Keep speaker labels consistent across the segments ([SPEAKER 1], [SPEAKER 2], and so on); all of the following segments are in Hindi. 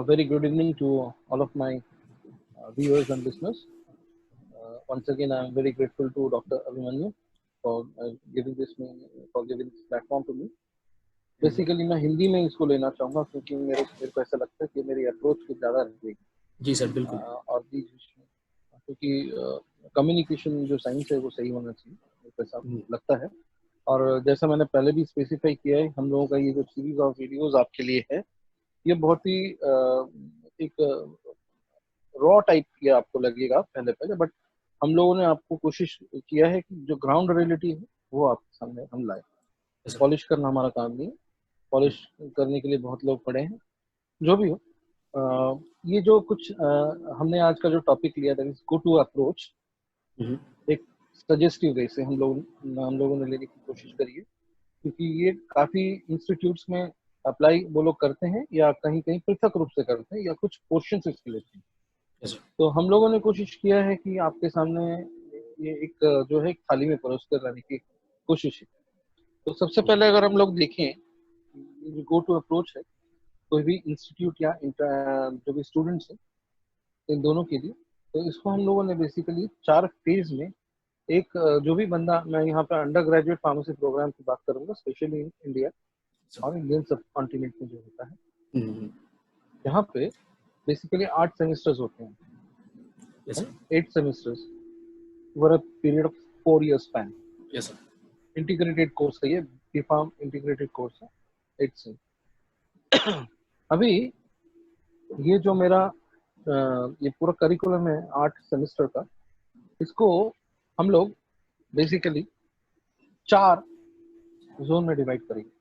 [SPEAKER 1] A very good evening to all of my viewers and listeners. Once again, I am very grateful to Dr. Abhimanyu for giving this platform to me. Basically मैं हिंदी में इसको लेना चाहूँगा क्योंकि मेरे को ऐसा लगता है कि मेरी अप्रोच कुछ ज़्यादा रहेगी।
[SPEAKER 2] जी सर, बिल्कुल।
[SPEAKER 1] और भी क्योंकि कम्युनिकेशन जो साइंस है वो सही होना चाहिए, मेरे को ऐसा लगता है। और जैसा मैंने पहले भी स्पेसिफाई किया है, हम लोगों का ये जो सीरीज ऑफ वीडियोस आपके लिए है, ये बहुत ही एक रॉ टाइप किया आपको लगेगा पहले, बट हम लोगों ने आपको कोशिश किया है कि जो ग्राउंड रियलिटी है वो आपके सामने हम लाए। पॉलिश करना हमारा काम नहीं है, पॉलिश करने के लिए बहुत लोग पड़े हैं। जो भी हो, ये जो कुछ हमने आज का जो टॉपिक लिया था, गो टू अप्रोच, एक सजेस्टिव वे से हम लोगों ने लेने की कोशिश करी है, क्योंकि ये काफी इंस्टीट्यूट्स में अप्लाई वो लोग करते हैं या कहीं कहीं पृथक रूप से करते हैं या कुछ पोर्शन इसके लेते हैं। तो हम लोगों ने कोशिश किया है कि आपके सामने ये एक जो है थाली में परोस कर लाने की कोशिश है। तो सबसे पहले अगर हम लोग देखें, गो टू अप्रोच है कोई भी इंस्टीट्यूट या जो भी स्टूडेंट्स हैं, इन दोनों के लिए, तो इसको हम लोगों ने बेसिकली 4 फेज में, एक जो भी बंदा, मैं यहाँ पे अंडर ग्रेजुएट फार्मेसी प्रोग्राम की बात करूंगा, स्पेशली इन इंडिया और इंडियन सब कॉन्टिनेंट में जो होता है, यहाँ पे बेसिकली 8 सेमेस्टर्स होते हैं। 8 semesters over a period of 4 years span.
[SPEAKER 2] Yes sir.
[SPEAKER 1] Integrated course है ये, बीफार्म इंटीग्रेटेड कोर्स है 8 से। अभी ये जो मेरा ये पूरा करिकुलम है 8 सेमेस्टर का, इसको हम लोग बेसिकली 4 जोन में डिवाइड करेंगे।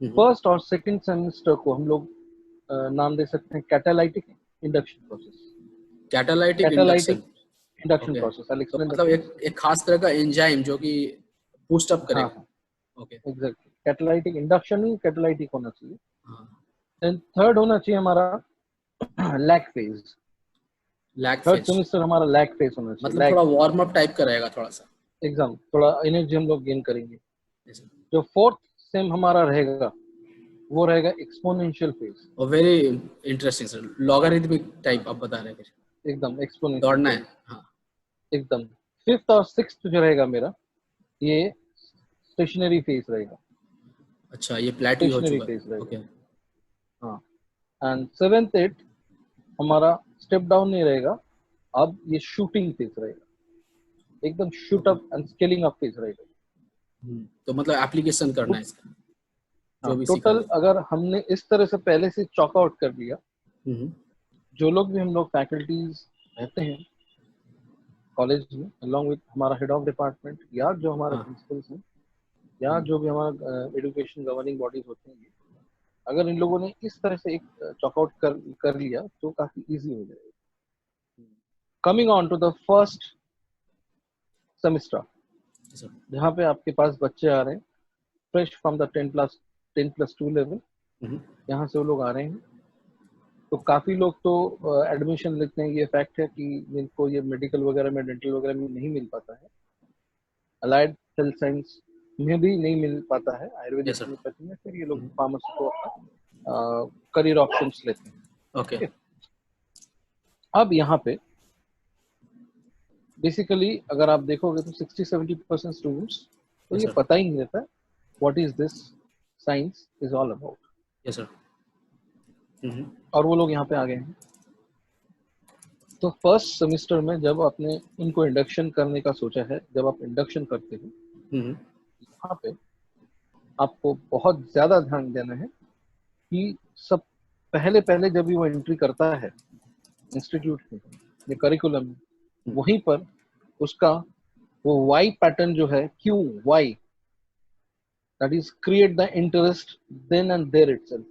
[SPEAKER 1] फर्स्ट और सेकंड सेमेस्टर को हम लोग नाम दे सकते हैं catalytic induction process.
[SPEAKER 2] Catalytic
[SPEAKER 1] induction process,
[SPEAKER 2] मतलब एक खास तरह का एंजाइम जो कि बूस्ट अप करेगा। ओके,
[SPEAKER 1] एग्जैक्टली, कैटालाइटिक इंडक्शन ही कैटालाइटिक होना चाहिए। एंड थर्ड होना चाहिए हमारा लैग फेज। थर्ड सेमेस्टर हमारा लैग फेज होना चाहिए,
[SPEAKER 2] मतलब थोड़ा वार्म अप टाइप का रहेगा, थोड़ा सा
[SPEAKER 1] एग्जाम, थोड़ा एनर्जी हम लोग गेन करेंगे। जो फोर्थ सेम हमारा रहेगा वो रहेगा एक्सपोनेंशियल फेज।
[SPEAKER 2] और very interesting sir, logarithmic type आप बता रहे हैं,
[SPEAKER 1] एकदम एक्सपोनेंशियल
[SPEAKER 2] दौड़ना है। हाँ, एकदम।
[SPEAKER 1] फिफ्थ और सिक्स्थ जो रहेगा मेरा, ये स्टेशनरी फेज रहेगा।
[SPEAKER 2] अच्छा, ये प्लेटू हो चुका है।
[SPEAKER 1] ओके, हाँ। एंड 7th 8th हमारा स्टेप डाउन नहीं रहेगा, अब ये शूटिंग फेज रहेगा, एकदम shoot up and scaling up phase रहेगा।
[SPEAKER 2] तो मतलब एप्लीकेशन करना है इसका, जो भी
[SPEAKER 1] टोटल अगर हमने इस तरह से पहले से चॉक आउट कर लिया, जो लोग भी हम लोग फैकल्टीज रहते हैं कॉलेज में, अलॉन्ग विद हमारा हेड ऑफ डिपार्टमेंट या जो हमारे प्रिंसिपल्स हैं या जो भी हमारा एजुकेशन गवर्निंग बॉडीज होते हैं, अगर इन लोगों ने इस तरह से एक चॉकआउट कर लिया तो काफी इजी हो जाएगा। Coming on to the first semester, जहाँ पे आपके पास बच्चे आ रहे हैं फ्रेश फ्रॉम द 10+2 लेवल, यहाँ से वो लोग आ रहे हैं। तो काफी लोग तो एडमिशन लेते हैं, ये फैक्ट है कि जिनको ये मेडिकल वगैरह में, डेंटल वगैरह में नहीं मिल पाता है, अलाइड हेल्थ साइंस में भी नहीं मिल पाता है, आयुर्वेदिक होम्योपैथी में, फिर ये लोग फार्मेसी को अपना करियर ऑप्शंस लेते हैं।
[SPEAKER 2] ओके।
[SPEAKER 1] अब यहाँ पे बेसिकली अगर आप देखोगे तो 60-70% स्टूडेंट्स तो ये पता ही नहीं रहता what is this science is all about.
[SPEAKER 2] Yes sir.
[SPEAKER 1] और वो लोग यहाँ पे आ गए हैं। तो फर्स्ट सेमेस्टर में जब आपने इनको इंडक्शन करने का सोचा है, जब आप इंडक्शन करते हो, यहाँ पे आपको बहुत ज्यादा ध्यान देना है कि सब पहले जब भी वो एंट्री करता है इंस्टीट्यूट में या करिकुलम में, वहीं पर उसका वो वाई पैटर्न जो है, क्यों why, that is create the interest then and there itself.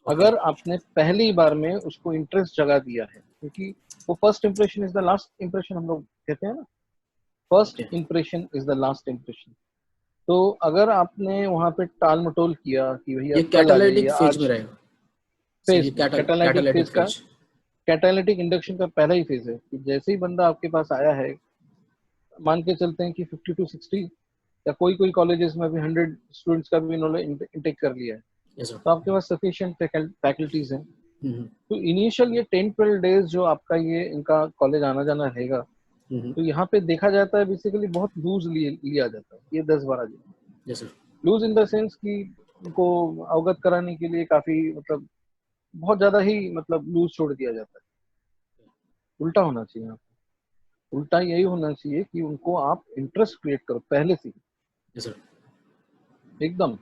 [SPEAKER 1] अगर आपने पहली बार में उसको इंटरेस्ट जगा दिया है, क्योंकि वो first impression is the last impression, हम लोग कहते हैं ना, first impression is the last impression. तो अगर आपने वहां पे टाल मटोल किया कि भैया
[SPEAKER 2] ये कैटालाइटिक फेज में रहेगा,
[SPEAKER 1] कैटालाइटिक फेज का, कैटालाइटिक इंडक्शन का पहला ही फेज है कि जैसे ही बंदा आपके पास आया है, मान के चलते हैं कि 50 to 60 या कोई कॉलेजेस में भी 100 स्टूडेंट्स का भी इन्होंने इंटेक कर लिया है,
[SPEAKER 2] यस सर।
[SPEAKER 1] तो आपके पास सफिशिएंट फैकल्टीज हैं।
[SPEAKER 2] हम्म
[SPEAKER 1] तो इनिशियल ये 10-12 डेज जो आपका ये इनका कॉलेज आना जाना रहेगा,
[SPEAKER 2] हम्म।
[SPEAKER 1] तो यहाँ पे देखा जाता है बेसिकली बहुत लूज लिया जाता है ये 10-12 दिन।
[SPEAKER 2] Yes sir.
[SPEAKER 1] Loose in the sense कि उनको अवगत कराने के लिए काफी मतलब बहुत ज्यादा ही मतलब लूज छोड़ दिया जाता है। उल्टा होना चाहिए यहाँ पे। उल्टा यही होना चाहिए कि उनको आप इंटरेस्ट क्रिएट करो पहले से
[SPEAKER 2] यस सर।
[SPEAKER 1] ही, एकदम।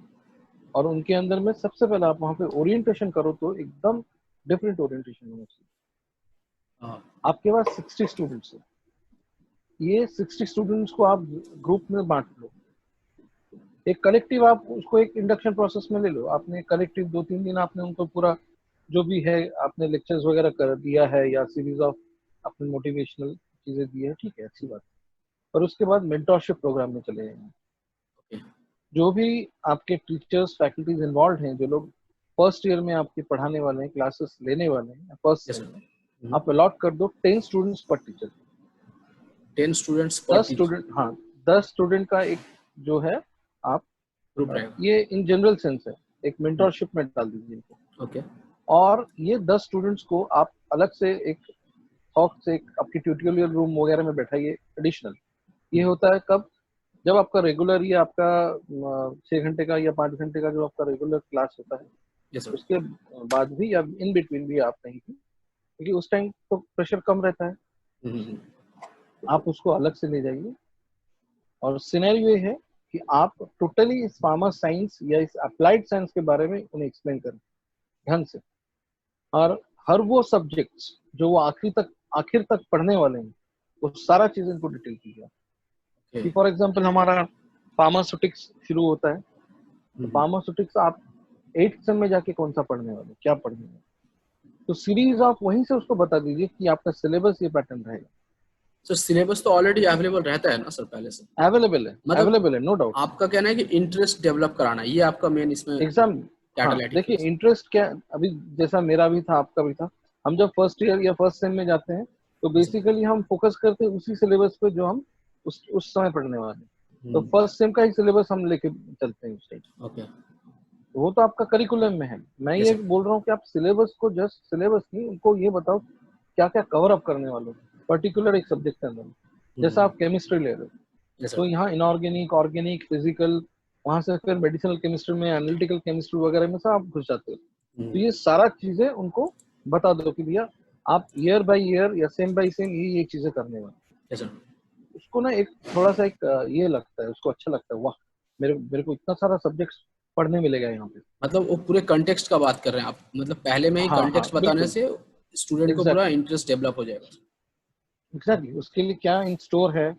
[SPEAKER 1] और उनके अंदर में सबसे पहले आप वहाँ पे ओरिएंटेशन करो तो एकदम डिफरेंट ओरिएंटेशन होना चाहिए।
[SPEAKER 2] हाँ।
[SPEAKER 1] आपके पास 60 स्टूडेंट्स है, ये 60 स्टूडेंट्स को आप ग्रुप में बांट लो। एक कलेक्टिव आप उसको एक इंडक्शन प्रोसेस में ले लो। आपने कलेक्टिव 2-3 दिन आपने उनको पूरा जो भी है आपने लेक्चर्स वगैरह कर दिया है या सीरीज ऑफ अपने मोटिवेशनल चीजें दी है, ठीक है, अच्छी बात है। और उसके बाद मेंटरशिप प्रोग्राम में चले जाएंगे।
[SPEAKER 2] ओके।
[SPEAKER 1] जो भी आपके टीचर्स फैकल्टीज इन्वॉल्व हैं, जो लोग फर्स्ट ईयर में आपके पढ़ाने वाले हैं, क्लासेस लेने वाले हैं फर्स्ट
[SPEAKER 2] यस
[SPEAKER 1] सेम में,
[SPEAKER 2] सर।
[SPEAKER 1] आप अलॉट कर दो 10 स्टूडेंट्स पर टीचर।
[SPEAKER 2] 10 स्टूडेंट्स पर
[SPEAKER 1] 10
[SPEAKER 2] टीचर
[SPEAKER 1] स्टूडेंट, हाँ, 10 स्टूडेंट का एक जो है आप
[SPEAKER 2] ग्रुप रहेगा।
[SPEAKER 1] ये इन जनरल सेंस है, एक मेंटरशिप में डाल दीजिए इनको।
[SPEAKER 2] ओके।
[SPEAKER 1] और ये 10 स्टूडेंट्स को आप अलग से एक थॉक से एक आपकी ट्यूटोरियल रूम वगैरह में बैठाइए एडिशनल। ये होता है कब, जब आपका रेगुलर ये आपका 6 घंटे का या 5 घंटे का जो आपका रेगुलर क्लास होता है,
[SPEAKER 2] यस सर।
[SPEAKER 1] उसके बाद भी या इन बिटवीन भी आप कहीं भी, क्योंकि उस टाइम तो प्रेशर कम रहता है,
[SPEAKER 2] हम्म।
[SPEAKER 1] आप उसको अलग से ले जाइए। और सिनेरियो ये है कि आप टोटली इस फार्मा साइंस या इस अप्लाइड साइंस के बारे में उन्हें एक्सप्लेन करें ढंग से। और हर वो सब्जेक्ट्स जो वो आखिर तक पढ़ने वाले हैं, वो सारा चीज इनको डिटेल कीजिए।
[SPEAKER 2] ओके।
[SPEAKER 1] कि फॉर एग्जांपल हमारा फार्मास्यूटिक्स शुरू होता है, तो फार्मास्यूटिक्स आप 8th सेम में जाके कौन सा पढ़ने वाले, क्या पढ़ने वाले, तो सीरीज आप वहीं से उसको बता दीजिए कि आपका सिलेबस ये पैटर्न रहेगा।
[SPEAKER 2] सर सिलेबस तो ऑलरेडी अवेलेबल रहता है ना सर पहले से?
[SPEAKER 1] अवेलेबल है,
[SPEAKER 2] मतलब
[SPEAKER 1] अवेलेबल है, नो डाउट।
[SPEAKER 2] आपका कहना है कि इंटरेस्ट डेवलप कराना है, ये आपका मेन इसमें
[SPEAKER 1] एग्जाम, हाँ
[SPEAKER 2] कैटालिटिक
[SPEAKER 1] देखिए
[SPEAKER 2] फेस।
[SPEAKER 1] इंटरेस्ट क्या, अभी जैसा मेरा भी था आपका भी था, हम जब फर्स्ट ईयर या फर्स्ट सेम में जाते हैं तो
[SPEAKER 2] यस सर।
[SPEAKER 1] बेसिकली हम फोकस करते हैं उसी सिलेबस पे जो हम उस समय पढ़ने वाले हैं। तो फर्स्ट सेम का ही सिलेबस हम लेके चलते हैं उस टाइम।
[SPEAKER 2] ओके।
[SPEAKER 1] वो तो आपका करिकुलम में है। मैं
[SPEAKER 2] यस
[SPEAKER 1] ये
[SPEAKER 2] सर।
[SPEAKER 1] बोल रहा हूँ कि आप सिलेबस को जस्ट सिलेबस नहीं, उनको ये बताओ क्या क्या कवर अप करने वाले हो पर्टिकुलर एक सब्जेक्ट के अंदर। जैसा आप केमिस्ट्री ले रहे हो,
[SPEAKER 2] यस
[SPEAKER 1] तो
[SPEAKER 2] सर।
[SPEAKER 1] यहाँ इनऑर्गेनिक, ऑर्गेनिक, फिजिकल, वहां से फिर मेडिसिनल केमिस्ट्री में, एनालिटिकल केमिस्ट्री वगैरह में से आप घुस जाते हो। तो ये सारा चीजें उनको बता दो कि भैया आप ईयर बाय ईयर या सेम बाय सेम ये चीजें करने वाले।
[SPEAKER 2] Yes sir.
[SPEAKER 1] उसको ना एक थोड़ा सा एक ये लगता है, उसको अच्छा लगता है, वाह मेरे मेरे को इतना सारा सब्जेक्ट पढ़ने मिलेगा यहाँ पे।
[SPEAKER 2] मतलब वो पूरे कंटेक्स्ट का बात कर रहे हैं आप, मतलब पहले में ही
[SPEAKER 1] हाँ हाँ
[SPEAKER 2] कंटेक्स्ट बताने
[SPEAKER 1] बिल्कुल,
[SPEAKER 2] से स्टूडेंट को पूरा
[SPEAKER 1] एग्जैक्टली
[SPEAKER 2] इंटरेस्ट डेवलप हो जाएगा।
[SPEAKER 1] एग्जैक्टली। उसके लिए क्या इन स्टोर है,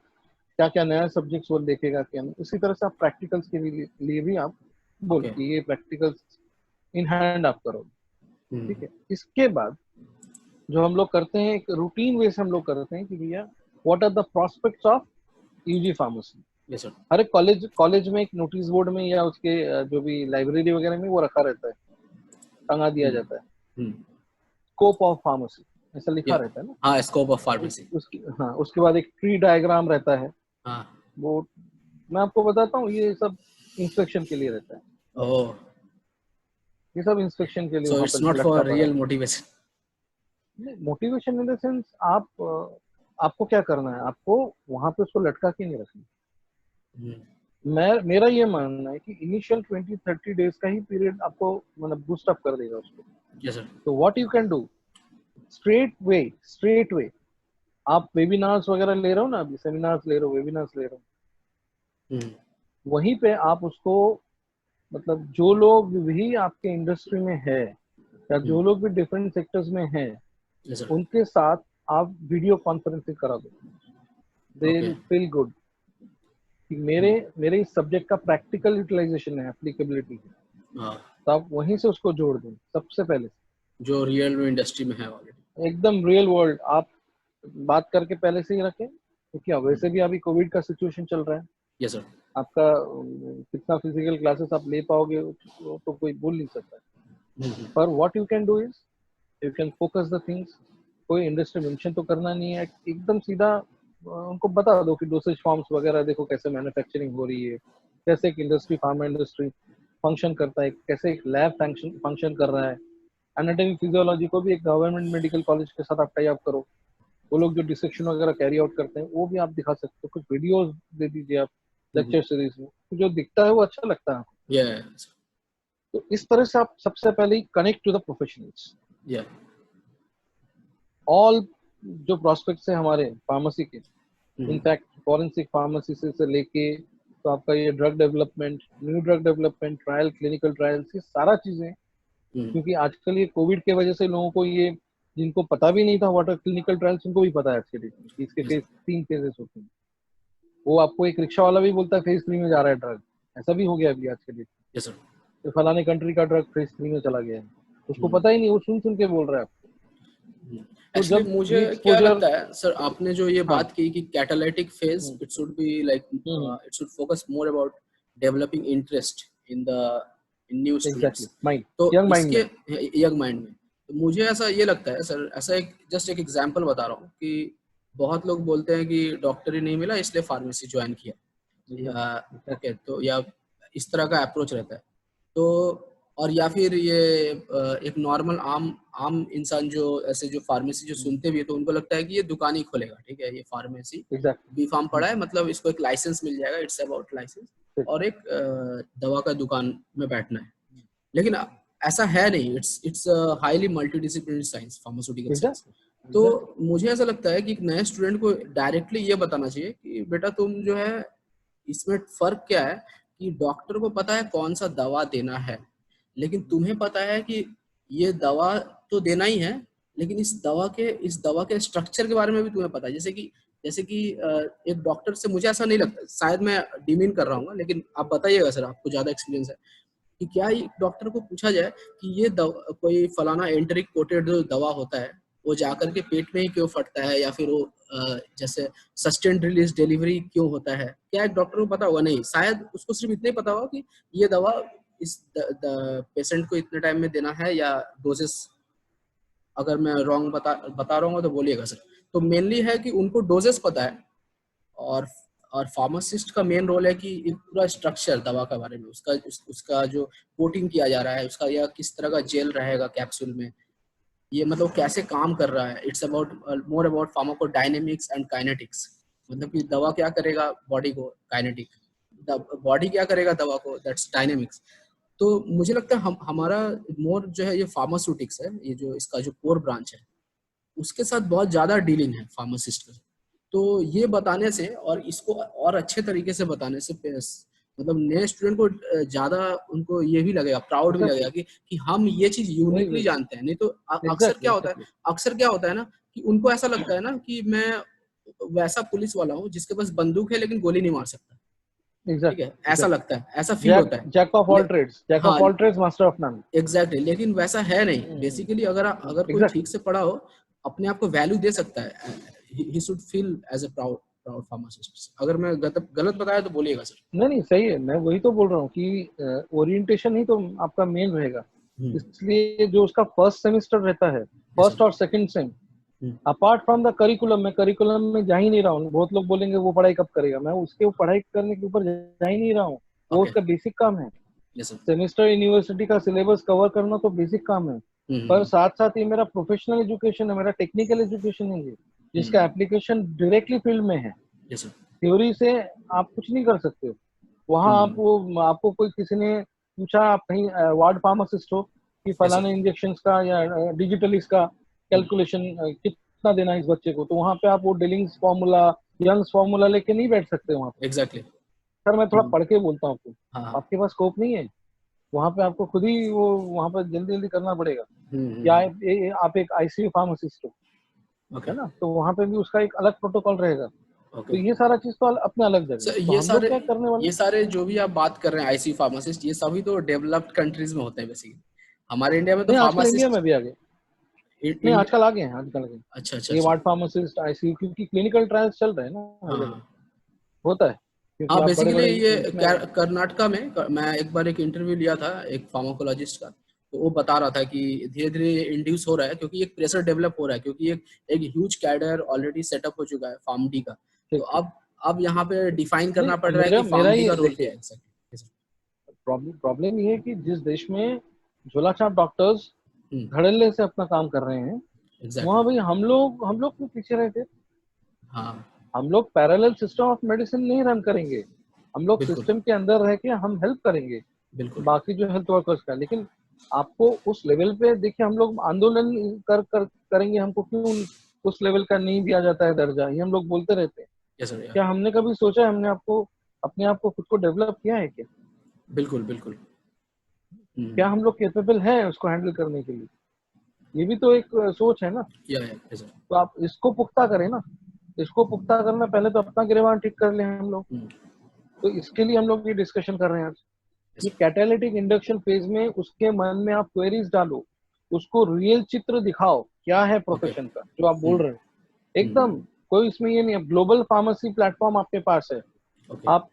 [SPEAKER 1] क्या क्या नया सब्जेक्ट्स वो देखेगा क्या नहीं। उसी तरह से आप प्रैक्टिकल्स के लिए भी आप बोलो
[SPEAKER 2] ओके।
[SPEAKER 1] कि ये प्रैक्टिकल्स इन हैंड आप करो, ठीक है। इसके बाद जो हम लोग करते हैं एक रूटीन वे से हम लोग करते हैं कि भैया what are the prospects of UG pharmacy.
[SPEAKER 2] Yes sir.
[SPEAKER 1] हर एक कॉलेज कॉलेज में एक नोटिस बोर्ड में या उसके जो भी लाइब्रेरी वगैरह में वो रखा रहता है, टंगा दिया जाता है,
[SPEAKER 2] हम्म।
[SPEAKER 1] स्कोप ऑफ फार्मेसी ऐसा लिखा
[SPEAKER 2] या
[SPEAKER 1] रहता है ना।
[SPEAKER 2] हाँ, स्कोप ऑफ फार्मेसी।
[SPEAKER 1] उसकी, हाँ, उसके बाद एक ट्री डायग्राम रहता है।
[SPEAKER 2] हाँ।
[SPEAKER 1] वो मैं आपको बताता हूँ, ये सब इंस्पेक्शन के लिए रहता है।
[SPEAKER 2] ओह,
[SPEAKER 1] ये सब इंस्पेक्शन के लिए
[SPEAKER 2] सो
[SPEAKER 1] वहां
[SPEAKER 2] इट्स
[SPEAKER 1] पर
[SPEAKER 2] नॉट
[SPEAKER 1] लटका
[SPEAKER 2] फॉर
[SPEAKER 1] पड़ा
[SPEAKER 2] रियल
[SPEAKER 1] है।
[SPEAKER 2] Motivation.
[SPEAKER 1] Motivation in the sense आप आपको क्या करना है, आपको वहां पे उसको लटका के नहीं रखना। मेरा ये मानना है कि इनिशियल 20-30 डेज का ही पीरियड आपको मतलब बूस्ट अप कर देगा उसको।
[SPEAKER 2] Yes sir.
[SPEAKER 1] तो what you can do, straight way आप वेबिनार्स वगैरह ले रहे हो ना, अभी सेमिनार्स ले रहे हो, वेबिनार्स ले रहे हो, वहीं पे आप उसको मतलब जो लोग भी आपके इंडस्ट्री में है या जो लोग भी डिफरेंट सेक्टर्स में हैं,
[SPEAKER 2] यस सर।
[SPEAKER 1] उनके साथ आप वीडियो कॉन्फ्रेंसिंग करा दो। दे
[SPEAKER 2] ओके।
[SPEAKER 1] विल फील गुड कि मेरे मेरे इस सब्जेक्ट का प्रैक्टिकल यूटिलाइजेशन है, एप्लीकेबिलिटी है।
[SPEAKER 2] हाँ,
[SPEAKER 1] तो आप वहीं से उसको जोड़ दें सबसे पहले,
[SPEAKER 2] जो रियल इंडस्ट्री में है ऑलरेडी।
[SPEAKER 1] एकदम रियल वर्ल्ड आप बात करके पहले से ही रखें, क्योंकि वैसे भी अभी कोविड का सिचुएशन चल रहा है।
[SPEAKER 2] Yes sir.
[SPEAKER 1] आपका कितना फिजिकल क्लासेस आप ले पाओगे वो तो कोई बोल नहीं सकता। पर what you can do is you can focus the things. कोई इंडस्ट्री मेंशन तो करना नहीं है, एकदम सीधा उनको बता दो कि डोसेज फॉर्म्स वगैरह देखो कैसे मैन्युफैक्चरिंग हो रही है, कैसे एक इंडस्ट्री, फार्मा इंडस्ट्री फंक्शन करता है, कैसे एक लैब फंक्शन कर रहा है। एनाटॉमी फिजियोलॉजी को भी एक गवर्नमेंट मेडिकल कॉलेज के साथ आप टाई अप करो, वो लोग जो डिसेक्शन वगैरह कैरी आउट करते हैं वो भी आप दिखा सकते हो, कुछ वीडियोस दे दीजिए आप लेक्चर सीरीज में, तो जो दिखता है वो अच्छा लगता है।
[SPEAKER 2] Yes.
[SPEAKER 1] तो इस तरह से आप सबसे पहले connect to the professionals.
[SPEAKER 2] Yeah.
[SPEAKER 1] All जो प्रोस्पेक्ट्स हैं हमारे फार्मेसी के,
[SPEAKER 2] Mhm.
[SPEAKER 1] इनफैक्ट फॉरेंसिक फार्मेसी से लेके तो आपका ये drug development, new drug development, trial, clinical trials, ये सारा चीजें,
[SPEAKER 2] Mhm.
[SPEAKER 1] क्योंकि आजकल ये कोविड के वजह से लोगों को ये, जिनको पता भी नहीं था व्हाट आर क्लिनिकल ट्रायल्स, उनको भी पता है आज के डेट में कि इसके
[SPEAKER 2] Yes.
[SPEAKER 1] फेज 3 फेजेस होते हैं। वो आपको एक रिक्शा वाला भी बोलता है फेज 3 में जा रहा है ड्रग, ऐसा भी हो गया अभी आज के डेट में।
[SPEAKER 2] Yes, sir.
[SPEAKER 1] तो फलाने कंट्री का ड्रग फेज 3 में चला गया है, उसको
[SPEAKER 2] Mhm.
[SPEAKER 1] पता ही नहीं, वो सुन सुन के बोल रहा है आपको। तो
[SPEAKER 2] एक्चुअली
[SPEAKER 1] जब
[SPEAKER 2] मुझे
[SPEAKER 1] ये
[SPEAKER 2] क्या
[SPEAKER 1] एक्सपोजर,
[SPEAKER 2] लगता है सर, आपने जो ये
[SPEAKER 1] हाँ,
[SPEAKER 2] बात की कि catalytic phase it should be like it should focus more about developing interest in the in knew
[SPEAKER 1] exactly,
[SPEAKER 2] students,
[SPEAKER 1] mind,
[SPEAKER 2] तो
[SPEAKER 1] यंग माइंड
[SPEAKER 2] इसके
[SPEAKER 1] में।
[SPEAKER 2] यंग माइंड में, तो मुझे ऐसा ये लगता है सर, ऐसा एक जस्ट एक एग्जांपल बता रहा हूँ कि बहुत लोग बोलते हैं कि डॉक्टर ही नहीं मिला इसलिए फार्मेसी ज्वाइन किया, या ओके, तो या इस तरह का अप्रोच रहता है। तो और या फिर ये एक नॉर्मल आम आम इंसान जो ऐसे जो फार्मेसी जो सुनते भी है तो उनको लगता है कि ये दुकान ही खोलेगा, ठीक है, ये फार्मेसी बी फार्म पढ़ा है मतलब इसको एक लाइसेंस मिल जाएगा, इट्स अबाउट लाइसेंस और एक दवा का दुकान में बैठना है। लेकिन ऐसा है नहीं, it's highly multidisciplinary science, pharmaceutical science. तो मुझे ऐसा लगता है कि एक नए स्टूडेंट को डायरेक्टली ये बताना चाहिए कि बेटा तुम जो है, इसमें फर्क क्या है कि डॉक्टर को पता है कौन सा दवा देना है, लेकिन तुम्हें पता है कि ये दवा तो देना ही है, लेकिन इस दवा के स्ट्रक्चर के बारे में भी तुम्हें पता है। जैसे कि एक डॉक्टर से, मुझे ऐसा नहीं लगता, शायद मैं डिमीन कर रहा हूँ, लेकिन आप बताइएगा सर, आपको ज्यादा एक्सपीरियंस है, कि क्या डॉक्टर को पूछा जाए कि ये कोई फलाना एंटरिक कोटेड जो दवा होता है वो जाकर के पेट में ही क्यों फटता है, या फिर वो जैसे सस्टेन्ड रिलीज डिलीवरी क्यों होता है, क्या एक डॉक्टर को पता होगा? नहीं, शायद उसको सिर्फ इतना ही पता होगा कि ये दवा इस पेशेंट को इतने टाइम में देना है, या डोजेस, अगर मैं रॉन्ग बता रहा हूँ तो बोलिएगा सर। तो मेनली है कि उनको डोजेस पता है, और फार्मासिस्ट का मेन रोल है कि एक पूरा स्ट्रक्चर दवा के बारे में, उसका जो कोटिंग किया जा रहा है उसका, या किस तरह का जेल रहेगा कैप्सूल में, ये मतलब कैसे काम कर रहा है। It's about more about pharmacodynamics and kinetics, मतलब कि दवा क्या करेगा बॉडी को, काइनेटिक, बॉडी क्या करेगा दवा को, दैट्स डायनेमिक्स। तो मुझे लगता है हमारा मोर जो है ये फार्मास्यूटिक्स है, ये जो इसका जो कोर ब्रांच है उसके साथ बहुत ज्यादा डीलिंग है फार्मासिस्ट का। तो ये बताने से और इसको और अच्छे तरीके से बताने से मतलब नए स्टूडेंट को ज्यादा उनको ये भी लगेगा, प्राउड भी लगेगा कि हम ये चीज यूनिकली जानते हैं। नहीं तो अक्सर क्या होता है ना कि उनको ऐसा लगता है ना कि मैं वैसा पुलिस वाला हूँ जिसके पास बंदूक है लेकिन गोली नहीं मार सकता, ठीक है, ऐसा लगता है, ऐसा फील होता है।
[SPEAKER 1] Jack of all trades, jack of
[SPEAKER 2] हाँ,
[SPEAKER 1] all trades, master of none.
[SPEAKER 2] Exactly, लेकिन वैसा है नहीं। बेसिकली अगर कोई ठीक से पढ़ा हो, अपने आप को वैल्यू दे सकता है, he should feel as a proud pharmacist. अगर मैं गलत बताया तो बोलिएगा सर।
[SPEAKER 1] नहीं, सही है, मैं वही तो बोल रहा हूँ कि ओरिएंटेशन ही तो आपका मेन रहेगा। इसलिए जो उसका फर्स्ट सेमेस्टर रहता है, फर्स्ट और second same, apart from the curriculum, मैं करिकुलम में जा ही नहीं रहा हूँ। बहुत लोग बोलेंगे वो पढ़ाई कब करेगा, मैं उसके पढ़ाई करने के ऊपर जा ही नहीं रहा हूँ, वो उसका बेसिक काम है। सेमेस्टर यूनिवर्सिटी का सिलेबस कवर करना तो बेसिक काम है, पर साथ साथ ये मेरा प्रोफेशनल एजुकेशन है, मेरा टेक्निकल एजुकेशन है, ये जिसका एप्लीकेशन डायरेक्टली फील्ड में है। थ्योरी से आप कुछ नहीं कर सकते हो वहाँ। आपको कोई किसी ने पूछा, आप कहीं वार्ड फार्मासिस्ट हो, कि फलाने इंजेक्शन का या डिजिटल इसका कैलकुलेशन कितना देना है इस बच्चे को, तो वहाँ पे आप वो डिलिंग्स फॉर्मूला, यंग्स फॉर्मूला लेके नहीं बैठ सकते वहाँ पे।
[SPEAKER 2] एग्जैक्टली
[SPEAKER 1] सर मैं थोड़ा पढ़ के बोलता हूँ आपको, आपके पास स्कोप नहीं है वहाँ पे, आपको खुद ही वो वहाँ पे जल्दी जल्दी करना पड़ेगा। या आप एक आईसीयू फार्मासिस्ट हो, है ना, तो वहाँ पे भी उसका एक अलग प्रोटोकॉल रहेगा। तो ये सारा चीज तो अपने अलग जगह। तो हम लोग क्या करने वाले,
[SPEAKER 2] ये सारे जो भी आप बात कर रहे हैं आईसीयू फार्मासिस्ट, ये सभी तो डेवलप्ड कंट्रीज में होते हैं बेसिकली। हमारे इंडिया में तो
[SPEAKER 1] आजकल इंडिया में भी आ गए, नहीं आजकल आ गए हैं,
[SPEAKER 2] अच्छा
[SPEAKER 1] ये वार्ड फार्मासिस्ट, आईसीयू, क्योंकि क्लिनिकल ट्रायल्स चल रहे हैं ना, होता है।
[SPEAKER 2] हाँ, बेसिकली ये कर्नाटका में मैं एक बार एक इंटरव्यू लिया था एक फार्माकोलॉजिस्ट का, तो वो बता रहा था कि धीरे धीरे इंड्यूस हो रहा है, क्योंकि एक प्रेशर डेवलप हो रहा है, क्योंकि एक ह्यूज कैडर ऑलरेडी सेटअप हो चुका है फार्म डी का। तो अब यहाँ पे डिफाइन करना पड़ रहा है कि फार्म डी का रोल क्या है।
[SPEAKER 1] प्रॉब्लम ये है कि जिस देश में झोलाछाप डॉक्टर्स धड़ल्ले से अपना काम कर रहे हैं, वहाँ भाई हम लोग क्यों पीछे रहे थे?
[SPEAKER 2] हाँ,
[SPEAKER 1] हम लोग पैरेलल सिस्टम ऑफ मेडिसिन नहीं रन करेंगे, हम लोग
[SPEAKER 2] बिल्कुल
[SPEAKER 1] सिस्टम के अंदर रह के हम हेल्प करेंगे
[SPEAKER 2] बिल्कुल।
[SPEAKER 1] बाकी जो हेल्थ वर्कर्स का। लेकिन आपको उस लेवल पे देखिए, हम लोग आंदोलन करेंगे, हमको क्यों उस लेवल का नहीं दिया जाता है दर्जा, ये हम लोग बोलते रहते हैं।
[SPEAKER 2] Yes sir.
[SPEAKER 1] क्या हमने कभी सोचा है, हमने आपको अपने आप को खुद को डेवलप किया है क्या?
[SPEAKER 2] बिल्कुल बिल्कुल।
[SPEAKER 1] क्या हम लोग कैपेबल हैं उसको हैंडल करने के लिए? ये भी तो एक सोच है ना।
[SPEAKER 2] Yes sir.
[SPEAKER 1] तो आप इसको पुख्ता करें ना, इसको पुख्ता करना, पहले तो अपना गिरबान ठीक कर लें हम लोग। तो इसके लिए हम लोग ये डिस्कशन कर रहे हैं आज। ये कैटालिटिक इंडक्शन फेज में उसके मन में आप क्वेरीज डालो, उसको रियल चित्र दिखाओ क्या है प्रोफेशन का जो आप बोल रहे हैं एकदम। कोई इसमें ये नहीं है, ग्लोबल फार्मेसी प्लेटफॉर्म आपके पास है। आप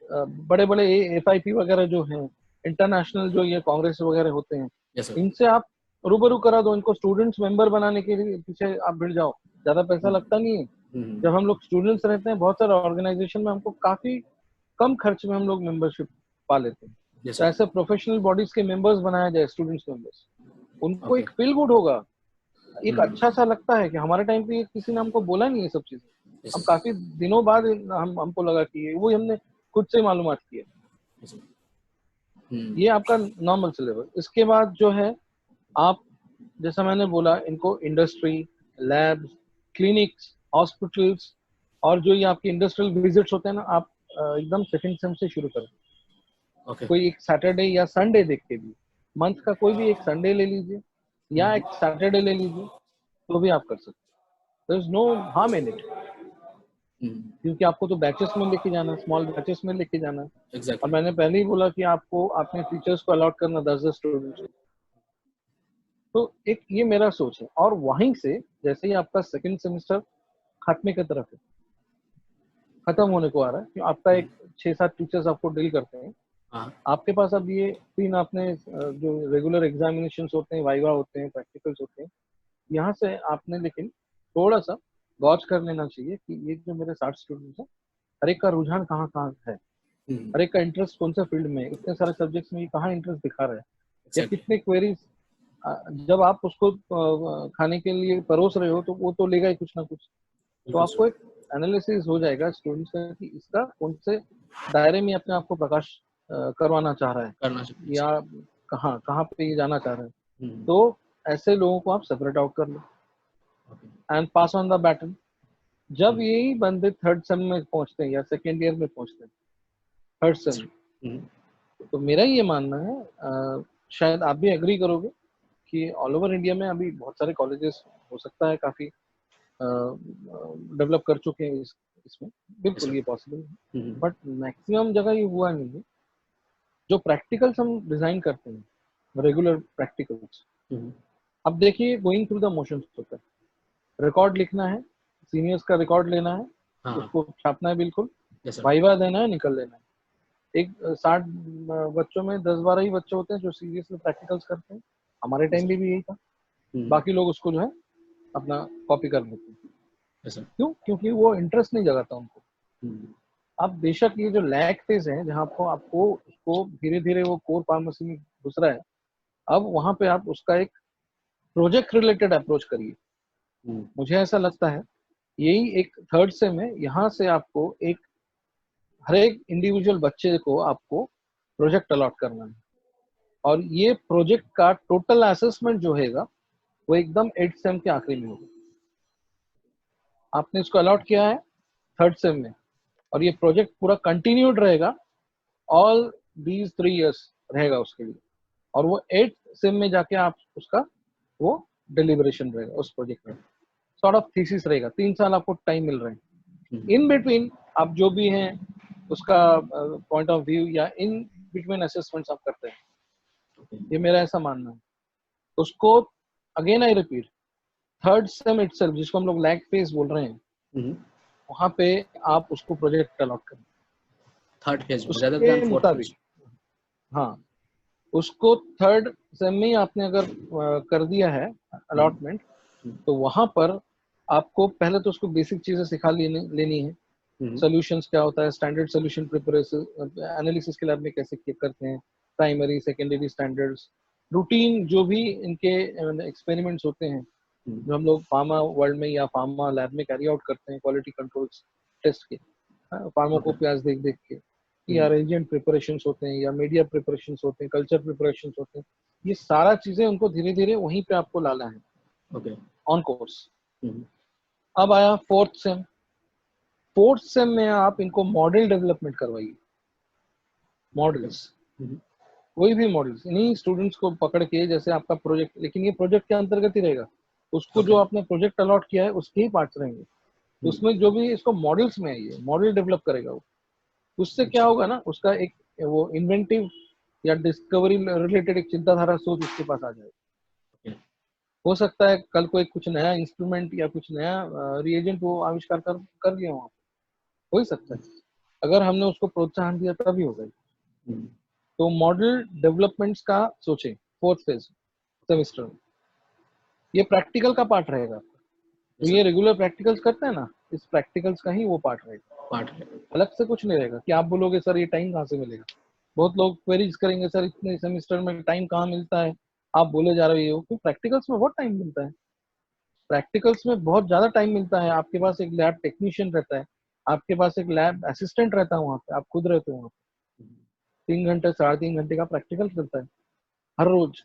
[SPEAKER 1] बड़े बड़े FIP वगैरह जो हैं, इंटरनेशनल जो ये कांग्रेस वगैरह होते हैं, इनसे आप रूबरू करा दो, इनको स्टूडेंट्स मेंबर बनाने के लिए पीछे आप भिड़ जाओ, ज्यादा पैसा लगता नहीं है। जब हम लोग स्टूडेंट्स रहते हैं बहुत सारे ऑर्गेनाइजेशन में, हमको काफी कम खर्च में हम लोग मेंबरशिप पा लेते हैं। तो ऐसे प्रोफेशनल बॉडीज के मेंबर्स बनाया जाए, स्टूडेंट्स मेंबर्स, उनको एक फील गुड होगा, एक अच्छा सा लगता है कि हमारे टाइम पे किसी ने हमको बोला नहीं ये सब चीजें। अब काफी दिनों बाद हमको लगा कि वो हमने खुद से मालूमात किया। ये आपका नॉर्मल सिलेबस। इसके बाद जो है, आप जैसा मैंने बोला, इनको इंडस्ट्री, लैब्स, क्लिनिक्स, हॉस्पिटल्स और जो ये आपके इंडस्ट्रियल विजिट्स होते हैं ना, आप एकदम सेकंड सेम से शुरू करें। कोई एक सैटरडे या संडे देख के भी, मंथ का कोई भी एक संडे ले लीजिए या एक सैटरडे ले लीजिए, तो भी आप कर सकते हैं। There is no harm in it, क्योंकि आपको तो बैचेस में लेके जाना है, स्मॉल बैचेस में लेके जाना है। और मैंने पहले ही बोला कि आपको अपने टीचर्स को अलॉट करना 10 स्टूडेंट्स। तो एक ये मेरा सोच है। और वहीं से जैसे ही आपका सेकंड सेमेस्टर खत्मे की तरफ है, खत्म होने को आ रहा है, कि आपका एक 6-7 टीचर्स आपको डील करते हैं। आपके पास अब ये 3 आपने जो रेगुलर एग्जामिनेशंस होते हैं, वाइवा होते हैं, प्रैक्टिकल्स होते हैं, यहाँ से आपने लेकिन थोड़ा सा गौर कर लेना चाहिए कि ये जो मेरे 60 स्टूडेंट्स हैं, हर एक का रुझान कहाँ कहाँ है, हर एक का इंटरेस्ट कौन सा फील्ड में, इतने सारे सब्जेक्ट्स में ये कहाँ इंटरेस्ट दिखा रहा है, या कितने क्वेरीज जब आप उसको खाने के लिए परोस रहे हो तो वो तो लेगा ही कुछ ना कुछ। तो आपको एक एनालिसिस हो जाएगा स्टूडेंट्स का कि इसका कौन से दायरे में अपने आप को प्रकाश करवाना चाह रहा है, या कहाँ कहाँ पे ये जाना चाह रहा है। तो ऐसे लोगों को आप सेपरेट आउट कर लो and pass on the baton. जब यही बंदे थर्ड सेम में पहुंचते हैं या सेकेंड ईयर में पहुंचते हैं, थर्ड सेम, तो मेरा ये मानना है, शायद आप भी एग्री करोगे कि ऑल ओवर इंडिया में अभी बहुत सारे कॉलेजेस हो सकता है काफी डेवलप कर चुके हैं इसमें, बिल्कुल ये पॉसिबल है। बट मैक्सिमम जगह ये हुआ नहीं है। जो प्रैक्टिकल्स हम डिजाइन करते हैं, रेगुलर प्रैक्टिकल्स, अब देखिए गोइंग थ्रू द मोशंस होता है। रिकॉर्ड लिखना है, सीनियर्स का रिकॉर्ड लेना है, उसको छापना है, बिल्कुल वाइवा देना है, निकल लेना है। एक 60 बच्चों में 10-12 ही बच्चे होते हैं जो सीरियसली प्रैक्टिकल्स करते हैं। हमारे टाइम में भी यही था। बाकी लोग उसको जो है अपना कॉपी कर लेते हैं। क्यों? क्योंकि वो इंटरेस्ट नहीं जगाता उनको। अब बेशक ये जो लैग फेज है, जहाँ आपको उसको धीरे धीरे वो कोर फार्मेसी में घुस रहा है, अब वहां पे आप उसका एक प्रोजेक्ट रिलेटेड अप्रोच करिए। मुझे ऐसा लगता है यही एक थर्ड सेम है, यहाँ से आपको एक हर एक इंडिविजुअल बच्चे को आपको प्रोजेक्ट अलॉट करना है, और ये प्रोजेक्ट का टोटल असेसमेंट जो हैगा वो एकदम 8th सेम के आखिरी में होगा। आपने इसको अलॉट किया है थर्ड सेम में, और ये प्रोजेक्ट पूरा कंटिन्यूड रहेगा, ऑल दीज 3 इयर्स रहेगा उसके लिए, और वो 8th सेम में जाके आप उसका वो डिलिबरेशन रहेगा उस प्रोजेक्ट में, सॉर्ट ऑफ थीसिस रहेगा। 3 साल आपको टाइम मिल रहे हैं। इन बिटवीन आप जो भी हैं उसका पॉइंट ऑफ व्यू या इन बिटवीन असेसमेंट्स आप करते हैं। ये मेरा ऐसा मानना है। उसको again I repeat, third same itself, जिसको हम लोग लैग फेज बोल रहे हैं, वहां पे आप उसको प्रोजेक्ट अलॉट करें
[SPEAKER 2] थर्ड फेज
[SPEAKER 1] उसके मुताबिक। हाँ, उसको थर्ड सेम में ही आपने अगर कर दिया है अलॉटमेंट, तो वहां पर आपको पहले तो उसको बेसिक चीजें सिखा लेनी है। सॉल्यूशंस क्या होता है, स्टैंडर्ड सॉल्यूशन प्रिपरेशन, एनालिसिस के लैब में कैसे करते हैं, प्राइमरी सेकेंडरी स्टैंडर्ड्स, रूटीन जो भी इनके एक्सपेरिमेंट्स होते हैं जो हम लोग फार्मा वर्ल्ड में या फार्मा लैब में कैरी आउट करते हैं, क्वालिटी कंट्रोल टेस्ट के, फार्माकोपियाज देख देख के, या रेजेंट प्रिपरेशंस होते हैं या मीडिया प्रिपरेशंस होते हैं, कल्चर प्रिपरेशंस होते हैं, ये सारा चीजें उनको धीरे धीरे वहीं पे आपको लाना है ऑन कोर्स। अब आया फोर्थ सेम। फोर्थ सेम में आप इनको मॉडल डेवलपमेंट करवाइए, मॉडल्स, कोई भी मॉडल्स, इन्हीं स्टूडेंट्स को पकड़ के, जैसे आपका प्रोजेक्ट, लेकिन ये प्रोजेक्ट के अंतर्गत ही रहेगा, उसको जो आपने प्रोजेक्ट अलॉट किया है उसके ही पार्ट्स रहेंगे, उसमें जो भी इसको मॉडल्स में आइए, मॉडल डेवलप करेगा वो, उससे क्या होगा ना, उसका एक वो इन्वेंटिव या डिस्कवरी रिलेटेड एक चिंताधारा सोच उसके पास आ जाएगी। हो सकता है कल को एक कुछ नया इंस्ट्रूमेंट या कुछ नया रिएजेंट वो आविष्कार कर लिया वहाँ पे, हो ही सकता है, अगर हमने उसको प्रोत्साहन दिया तभी होगा। तो मॉडल डेवलपमेंट्स का सोचें फोर्थ फेज सेमेस्टर में, ये प्रैक्टिकल का पार्ट रहेगा, तो ये रेगुलर प्रैक्टिकल्स करते हैं ना, इस प्रैक्टिकल्स का ही वो पार्ट रहेगा, अलग से कुछ नहीं रहेगा कि आप बोलोगे सर ये टाइम कहाँ से मिलेगा। बहुत लोग क्वेरीज करेंगे सर इतने सेमेस्टर में टाइम कहाँ मिलता है, आप बोले जा रहे हो, तो प्रैक्टिकल्स में बहुत टाइम मिलता है, प्रैक्टिकल्स में बहुत ज्यादा टाइम मिलता है। आपके पास एक लैब टेक्नीशियन रहता है, आपके पास एक लैब असिस्टेंट रहता है वहाँ पे, आप खुद रहते हो वहाँ पे, 3 घंटे 3.5 घंटे का प्रैक्टिकल चलता है हर रोज,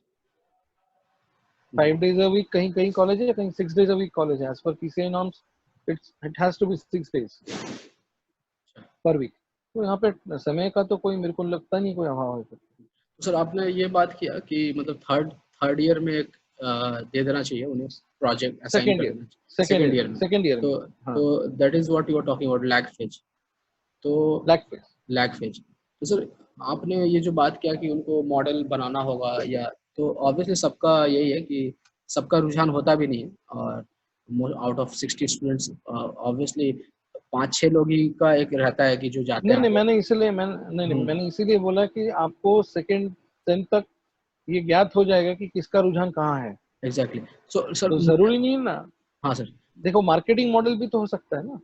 [SPEAKER 1] 5 days a week, कहीं कहीं कॉलेज है, कहीं 6 days a week कॉलेज है, as per PCI norms it has to be 6 days per week. तो यहाँ पे समय का तो कोई, मेरे को लगता नहीं कोई अभाव है।
[SPEAKER 2] तो सर आपने ये बात किया कि मतलब थर्ड ईयर में एक दे देना चाहिए उन्हें प्रोजेक्ट असाइन कर देना चाहिए सेकंड ईयर में, तो that is what you are talking about lag phase. तो लैग फेज तो सर आपने ये जो बात किया कि उनको मॉडल बनाना होगा, या तो ऑब्वियसली सबका यही है कि सबका रुझान होता भी नहीं है, और आउट ऑफ 60 स्टूडेंट्स ऑब्वियसली 5-6 लोग ही का एक रहता है कि जो जाते हैं।
[SPEAKER 1] नहीं, मैंने इसीलिए बोला कि आपको सेकंड सेम तक ये ज्ञात हो जाएगा कि किसका रुझान कहाँ है।
[SPEAKER 2] एग्जैक्टली। सो सर
[SPEAKER 1] तो जरूरी नहीं है ना।
[SPEAKER 2] हाँ सर,
[SPEAKER 1] देखो मार्केटिंग मॉडल भी तो हो सकता है ना,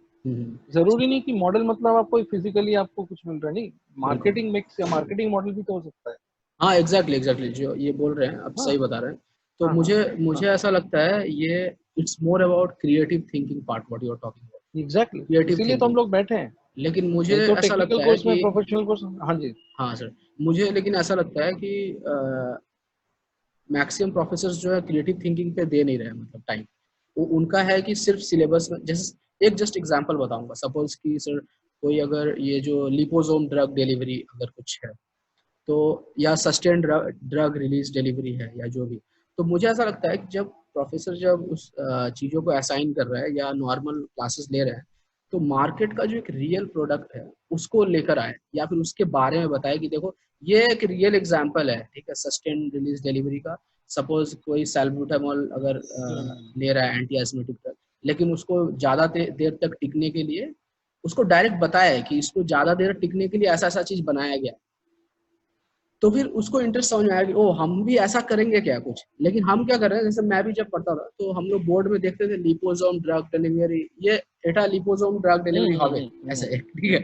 [SPEAKER 1] जरूरी नहीं कि मॉडल मतलब आपको फिजिकली आपको कुछ मिल रहा है, नहीं, मार्केटिंग मिक्स या मार्केटिंग मॉडल भी तो हो सकता है।
[SPEAKER 2] हाँ एग्जैक्टली जो ये बोल रहे हैं आप सही बता रहे हैं। तो मुझे ऐसा लगता है ये it's more about creative thinking part what you are talking about.
[SPEAKER 1] Exactly, इसीलिए तो हम लोग बैठे हैं।
[SPEAKER 2] लेकिन मुझे
[SPEAKER 1] तो
[SPEAKER 2] ऐसा लगता है कि
[SPEAKER 1] प्रोफेशनल कोर्स, हाँ जी,
[SPEAKER 2] हाँ सर, मुझे लेकिन ऐसा लगता है कि मैक्सिमम प्रोफेसर जो है क्रिएटिव थिंकिंग पे दे नहीं रहे, मतलब टाइम वो उनका है कि सिर्फ सिलेबस में। जैसे एक जस्ट एग्जांपल बताऊंगा, सपोज कि सर कोई अगर ये जो लिपोसोम ड्रग डिलीवरी अगर कुछ है, तो या सस्टेन ड्रग रिलीज डिलीवरी है या जो भी, तो मुझे ऐसा लगता है कि जब प्रोफेसर जब उस चीज़ों को असाइन कर रहा है या नॉर्मल क्लासेस ले रहे हैं, तो मार्केट का जो एक रियल प्रोडक्ट है उसको लेकर आए, या फिर उसके बारे में बताए कि देखो ये एक रियल एग्जांपल है, ठीक है, सस्टेन रिलीज डिलीवरी का। सपोज कोई सैल्ब्यूटामॉल अगर ले रहा है एंटी एस्मेटिक ड्रग, लेकिन उसको ज़्यादा देर तक टिकने के लिए उसको डायरेक्ट बताया है कि इसको ज़्यादा देर टिकने के लिए ऐसा ऐसा चीज़ बनाया गया, तो फिर उसको इंटरेस्ट समझ में आया कि ओ हम भी ऐसा करेंगे क्या कुछ। लेकिन हम क्या कर रहे हैं, जैसे मैं भी जब पढ़ता था तो हम लोग बोर्ड में देखते थे लिपोसोम ड्रग डिलीवरी, ये एटा लिपोसोम ड्रग डिलीवरी হবে ऐसे, ठीक है।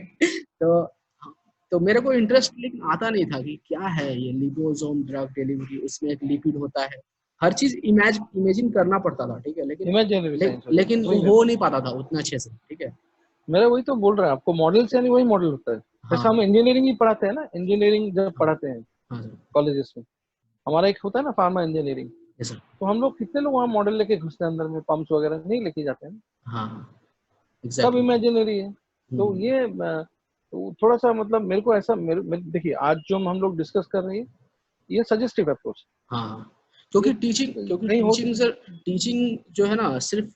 [SPEAKER 2] तो मेरे को इंटरेस्ट लेकिन आता नहीं था कि क्या है ये लिपोसोम ड्रग डिलीवरी, उसमें एक लिपिड होता है, हर चीज इमेजिन करना पड़ता था, ठीक है, लेकिन वो हो नहीं पाता था उतना अच्छे से, ठीक है।
[SPEAKER 1] मेरा वही तो बोल रहा है आपको, मॉडल से नहीं वही मॉडल होता है। जैसे हम इंजीनियरिंग ही पढ़ाते हैं ना, इंजीनियरिंग जब पढ़ाते हैं कॉलेजेस में, हमारा एक होता है ना फार्मा इंजीनियरिंग, तो हम लोग कितने लोग वहाँ मॉडल लेके घुसते हैं अंदर में, पंप्स वगैरह नहीं लेके जाते हैं, सब इमेजिनरी है। तो ये तो थोड़ा सा मतलब मेरे को ऐसा देखिए आज जो हम लोग डिस्कस कर रहे हैं ये सजेस्टिव अप्रोच,
[SPEAKER 2] क्योंकि टीचिंग जो है ना सिर्फ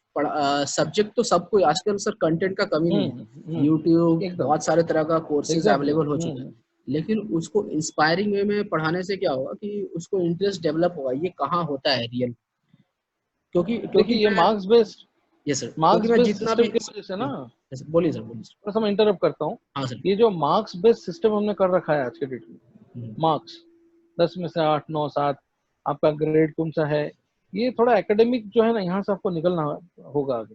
[SPEAKER 2] सब्जेक्ट तो सबको आजकल सर कंटेंट का कमी नहीं है, यूट्यूब बहुत सारे तरह का कोर्सेज अवेलेबल हो चुके हैं, लेकिन उसको इंस्पायरिंग वे में पढ़ाने से क्या होगा कि उसको इंटरेस्ट डेवलप होगा ये कहाँ होता है रियल। क्योंकि
[SPEAKER 1] ये marks based,
[SPEAKER 2] yes sir,
[SPEAKER 1] marks based system की वजह से ना,
[SPEAKER 2] बोलिए सर
[SPEAKER 1] थोड़ा मैं इंटरप्ट करता हूँ। ये जो मार्क्स बेस्ड सिस्टम हमने कर रखा है आज के डेट में, मार्क्स 10 में से 8, 9, 7 आपका ग्रेड कौन सा है, ये थोड़ा एकेडमिक जो है ना, यहाँ से आपको निकलना होगा आगे।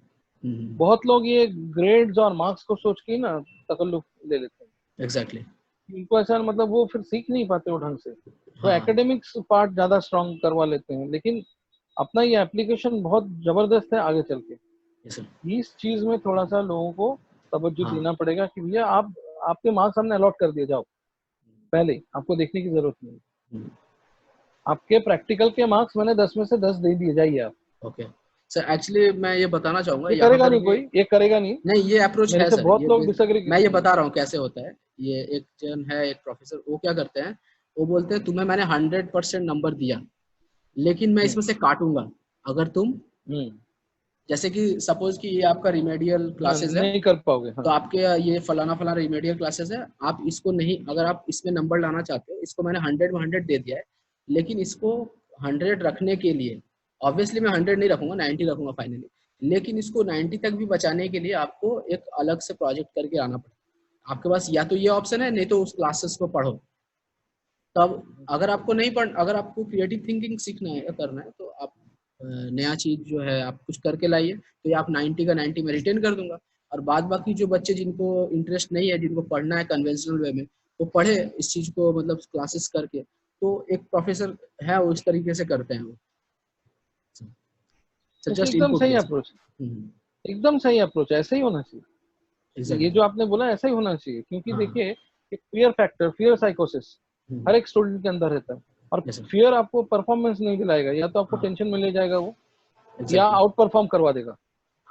[SPEAKER 1] बहुत लोग ये ग्रेड्स और मार्क्स को सोच के ना तकल्लुफ ले लेते हैं।
[SPEAKER 2] एग्जैक्टली।
[SPEAKER 1] इनको ऐसा मतलब वो फिर सीख नहीं पाते वो ढंग से। तो एकेडमिक्स पार्ट ज्यादा स्ट्रांग करवा लेते हैं, लेकिन अपना ये एप्लीकेशन बहुत जबरदस्त है आगे चल के। इस चीज में थोड़ा सा लोगों को तवज्जो देना पड़ेगा कि भैया आप आपके मार्क्स हमने अलॉट कर दिए, जाओ पहले, आपको देखने की जरूरत नहीं। आपके प्रैक्टिकल के मार्क्स मैंने 10 में से 10 दे दिए, जाइए आप।
[SPEAKER 2] ओके सर, एक्चुअली मैं ये बताना चाहूंगा,
[SPEAKER 1] ये
[SPEAKER 2] यहाँ
[SPEAKER 1] करेगा
[SPEAKER 2] पर
[SPEAKER 1] नहीं कोई, ये करेगा नहीं,
[SPEAKER 2] नहीं, ये अप्रोच
[SPEAKER 1] मेरे
[SPEAKER 2] है
[SPEAKER 1] से
[SPEAKER 2] सर।
[SPEAKER 1] बहुत
[SPEAKER 2] ये
[SPEAKER 1] लोग डिसएग्री
[SPEAKER 2] मैं ये
[SPEAKER 1] करते हैं।
[SPEAKER 2] बता रहा हूँ कैसे होता है। ये एक जन है, एक प्रोफेसर, वो क्या करते हैं, वो बोलते हैं तुम्हें मैंने 100% नंबर दिया, लेकिन मैं इसमें से काटूंगा अगर तुम, जैसे कि सपोज कि ये आपका रिमेडियल क्लासेस है,
[SPEAKER 1] नहीं कर पाओगे।
[SPEAKER 2] तो आपके ये फलाना फलाना रिमेडियल क्लासेस है, आप इसको नहीं, अगर आप इसमें नंबर लाना चाहते हो, इसको मैंने 100 में 100 दे दिया है, लेकिन इसको 100 रखने के लिए, ऑब्वियसली मैं 100 नहीं रखूंगा, 90 रखूंगा फाइनली, लेकिन इसको 90 तक भी बचाने के लिए आपको एक अलग से प्रोजेक्ट करके आना पड़ेगा। आपके पास या तो ये ऑप्शन है, नहीं तो उस क्लासेस को पढ़ो। तब अगर आपको नहीं पढ़, अगर आपको क्रिएटिव थिंकिंग सीखना है या करना है, तो आप नया चीज जो है आप कुछ करके लाइए, तो ये आप 90 का 90 में रिटेन कर दूंगा। और बाद बाकी जो बच्चे जिनको इंटरेस्ट नहीं है, जिनको पढ़ना है कन्वेंशनल वे में, वो पढ़े इस चीज को, मतलब क्लासेस करके। तो एक प्रोफेसर है वो इस तरीके से करते हैं वो। जस्ट
[SPEAKER 1] एकदम
[SPEAKER 2] इनपुट
[SPEAKER 1] सही
[SPEAKER 2] दिया
[SPEAKER 1] अप्रोच, एकदम सही अप्रोच, ऐसे ही होना चाहिए।
[SPEAKER 2] exactly.
[SPEAKER 1] ये जो आपने बोला ऐसा ही होना चाहिए, क्योंकि
[SPEAKER 2] हाँ,
[SPEAKER 1] देखिए फियर फैक्टर, फियर साइकोसिस हर एक स्टूडेंट के अंदर रहता है, और फियर आपको परफॉर्मेंस नहीं दिलाएगा, या तो आपको टेंशन में ले जाएगा वो, या आउट परफॉर्म करवा देगा।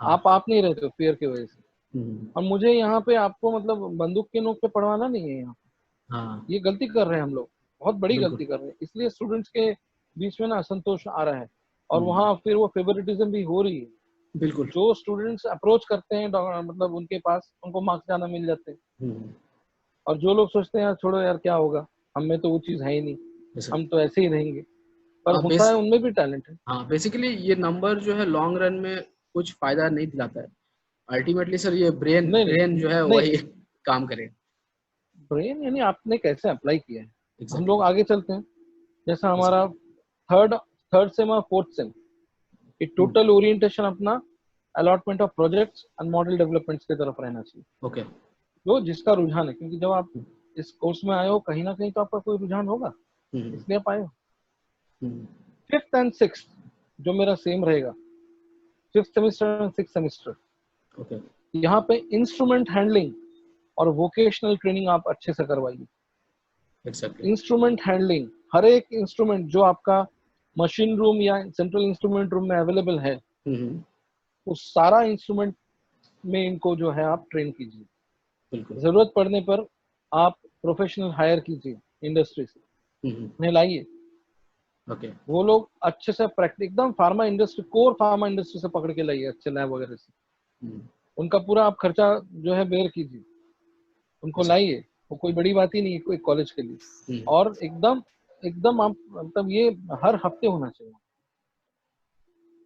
[SPEAKER 1] आप नहीं रहते हो फियर की वजह से। और मुझे यहाँ पे आपको मतलब बंदूक के नोक पे पढ़वाना नहीं है यहाँ। ये गलती कर रहे हैं हम लोग, बहुत बड़ी गलती कर रहे हैं, इसलिए स्टूडेंट्स के बीच में ना असंतोष आ रहा है, और वहाँ फिर वो फेवरेटिज्म भी हो रही है।
[SPEAKER 2] बिल्कुल,
[SPEAKER 1] जो स्टूडेंट्स अप्रोच करते हैं मतलब उनके पास, उनको मार्क्स ज्यादा मिल जाते हैं, और जो लोग सोचते हैं यार छोड़ो यार क्या होगा, हमें तो वो चीज है ही नहीं, हम तो ऐसे ही रहेंगे, पर होता है उनमें भी टैलेंट है।
[SPEAKER 2] हाँ, बेसिकली ये नंबर जो है लॉन्ग रन में कुछ फायदा नहीं दिलाता है। अल्टीमेटली सर ये ब्रेन जो है वही काम करे।
[SPEAKER 1] ब्रेन यानी आपने कैसे अप्लाई किया है। हम लोग आगे चलते हैं, जैसा हमारा थर्ड सेम और फोर्थ सेम, ये टोटल ओरिएंटेशन अपना allotment of projects and model developments की तरफ रहना चाहिए।
[SPEAKER 2] ओके,
[SPEAKER 1] जो जिसका रुझान है, क्योंकि जब आप इस कोर्स में आए हो कहीं ना कहीं तो आपका कोई रुझान होगा, इसलिए आप आए हो। फिफ्थ एंड सिक्स्थ जो मेरा सेम रहेगा, fifth semester and sixth semester, यहाँ पे इंस्ट्रूमेंट हैंडलिंग और वोकेशनल ट्रेनिंग आप अच्छे से करवाइए। इंस्ट्रूमेंट हैंडलिंग, हर एक इंस्ट्रूमेंट जो आपका मशीन रूम या सेंट्रल इंस्ट्रूमेंट रूम में अवेलेबल है, उस सारा इंस्ट्रूमेंट में इनको जो है आप ट्रेन कीजिए। जरूरत पड़ने पर आप प्रोफेशनल हायर कीजिए इंडस्ट्री से, उन्हें लाइए। वो लोग अच्छे से प्रैक्टिस, एकदम pharma industry, core pharma industry से पकड़ के लाइए, अच्छे लैब वगैरह से। उनका पूरा आप खर्चा जो है बेयर कीजिए, उनको लाइए, वो कोई बड़ी बात ही नहीं है कोई कॉलेज के लिए। और एकदम आप मतलब ये हर हफ्ते होना चाहिए,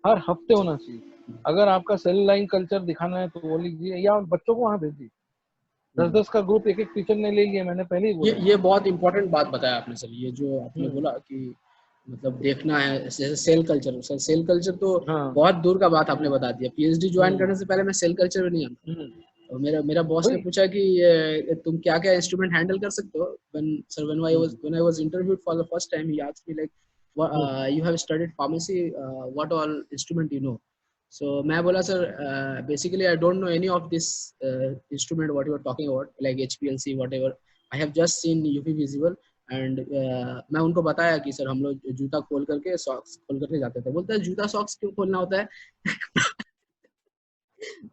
[SPEAKER 1] हर हफ्ते होना चाहिए। अगर आपका सेल लाइन कल्चर दिखाना है तो वो लीजिए, या बच्चों को वहाँ भेजिए। 10-10 का ग्रुप एक टीचर ने ले लिया, मैंने पहले ही बोला।
[SPEAKER 2] ये बहुत इंपॉर्टेंट बात बताया आपने सर, ये जो आपने बोला कि मतलब देखना है जैसे cell culture. Sir cell culture तो बहुत दूर का बात आपने बता दिया। पीएचडी ज्वाइन करने से पहले मैं सेल कल्चर में नहीं आता। और मेरा बॉस ने पूछा कि तुम क्या क्या इंस्ट्रूमेंट हैंडल कर सकते हो। when I was interviewed for the first time, he asked me like, you have studied pharmacy, what all instrument you know? So मैं बोला sir basically I don't know any of this instrument what you are talking about, like HPLC whatever. I have just seen UV visible and मैं उनको बताया कि सर हम लोग जूता खोल करके सॉक्स खोल करके जाते थे। बोलते हैं जूता सॉक्स क्यों खोलना होता है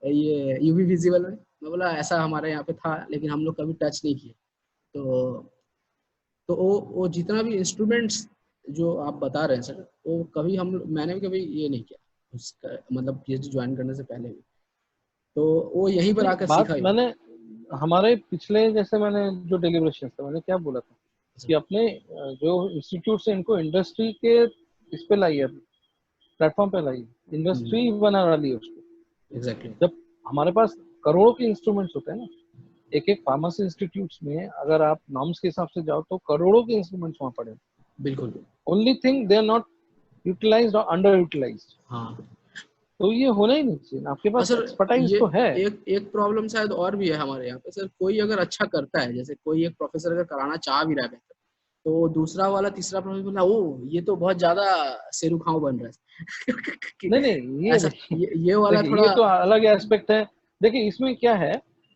[SPEAKER 2] ये यूवी विजिबल में। मैं बोला ऐसा हमारे यहाँ पे था, लेकिन हम लोग कभी टच नहीं किए। तो वो जितना भी इंस्ट्रूमेंट्स जो आप बता रहे हैं सर, वो कभी मैंने भी कभी ये नहीं किया उसका, मतलब पीएचडी ज्वाइन करने से पहले भी। तो वो यहीं पर आकर सीखा।
[SPEAKER 1] मैंने हमारे पिछले जैसे मैंने जो डेलिब्रेशन था, मैंने क्या बोला था कि अपने जो इंस्टीट्यूट से इनको इंडस्ट्री के इस पे लाइए, प्लेटफॉर्म पे लाइए, इंडस्ट्री बना डालिए उसको।
[SPEAKER 2] एग्जैक्टली।
[SPEAKER 1] जब हमारे पास करोड़ों के इंस्ट्रूमेंट्स होते हैं ना, एक फार्मेसी इंस्टीट्यूट्स में अगर आप नॉर्म्स के हिसाब से जाओ तो करोड़ों के इंस्ट्रूमेंट्स वहाँ पड़े।
[SPEAKER 2] बिल्कुल।
[SPEAKER 1] Only thing they are not utilized और अंडर यूटिलाइज्ड।
[SPEAKER 2] हाँ,
[SPEAKER 1] तो ये होना ही नहीं चाहिए। आपके पास एक्सपर्टाइज तो है।
[SPEAKER 2] एक प्रॉब्लम शायद और भी है हमारे यहाँ पे सर। कोई अगर अच्छा करता है, जैसे कोई एक प्रोफेसर अगर कराना चाह भी रहा है बेहतर, तो दूसरा वाला तीसरा प्रोफेसर बोला, ओ ये तो बहुत ज्यादा शेरूखाओ बन रहा है
[SPEAKER 1] नहीं नहीं, ये
[SPEAKER 2] ऐसा
[SPEAKER 1] देखिए,
[SPEAKER 2] ये वाला
[SPEAKER 1] देखिए
[SPEAKER 2] थोड़ा।
[SPEAKER 1] ये तो अलग एस्पेक्ट है। देखिए इसमें क्या है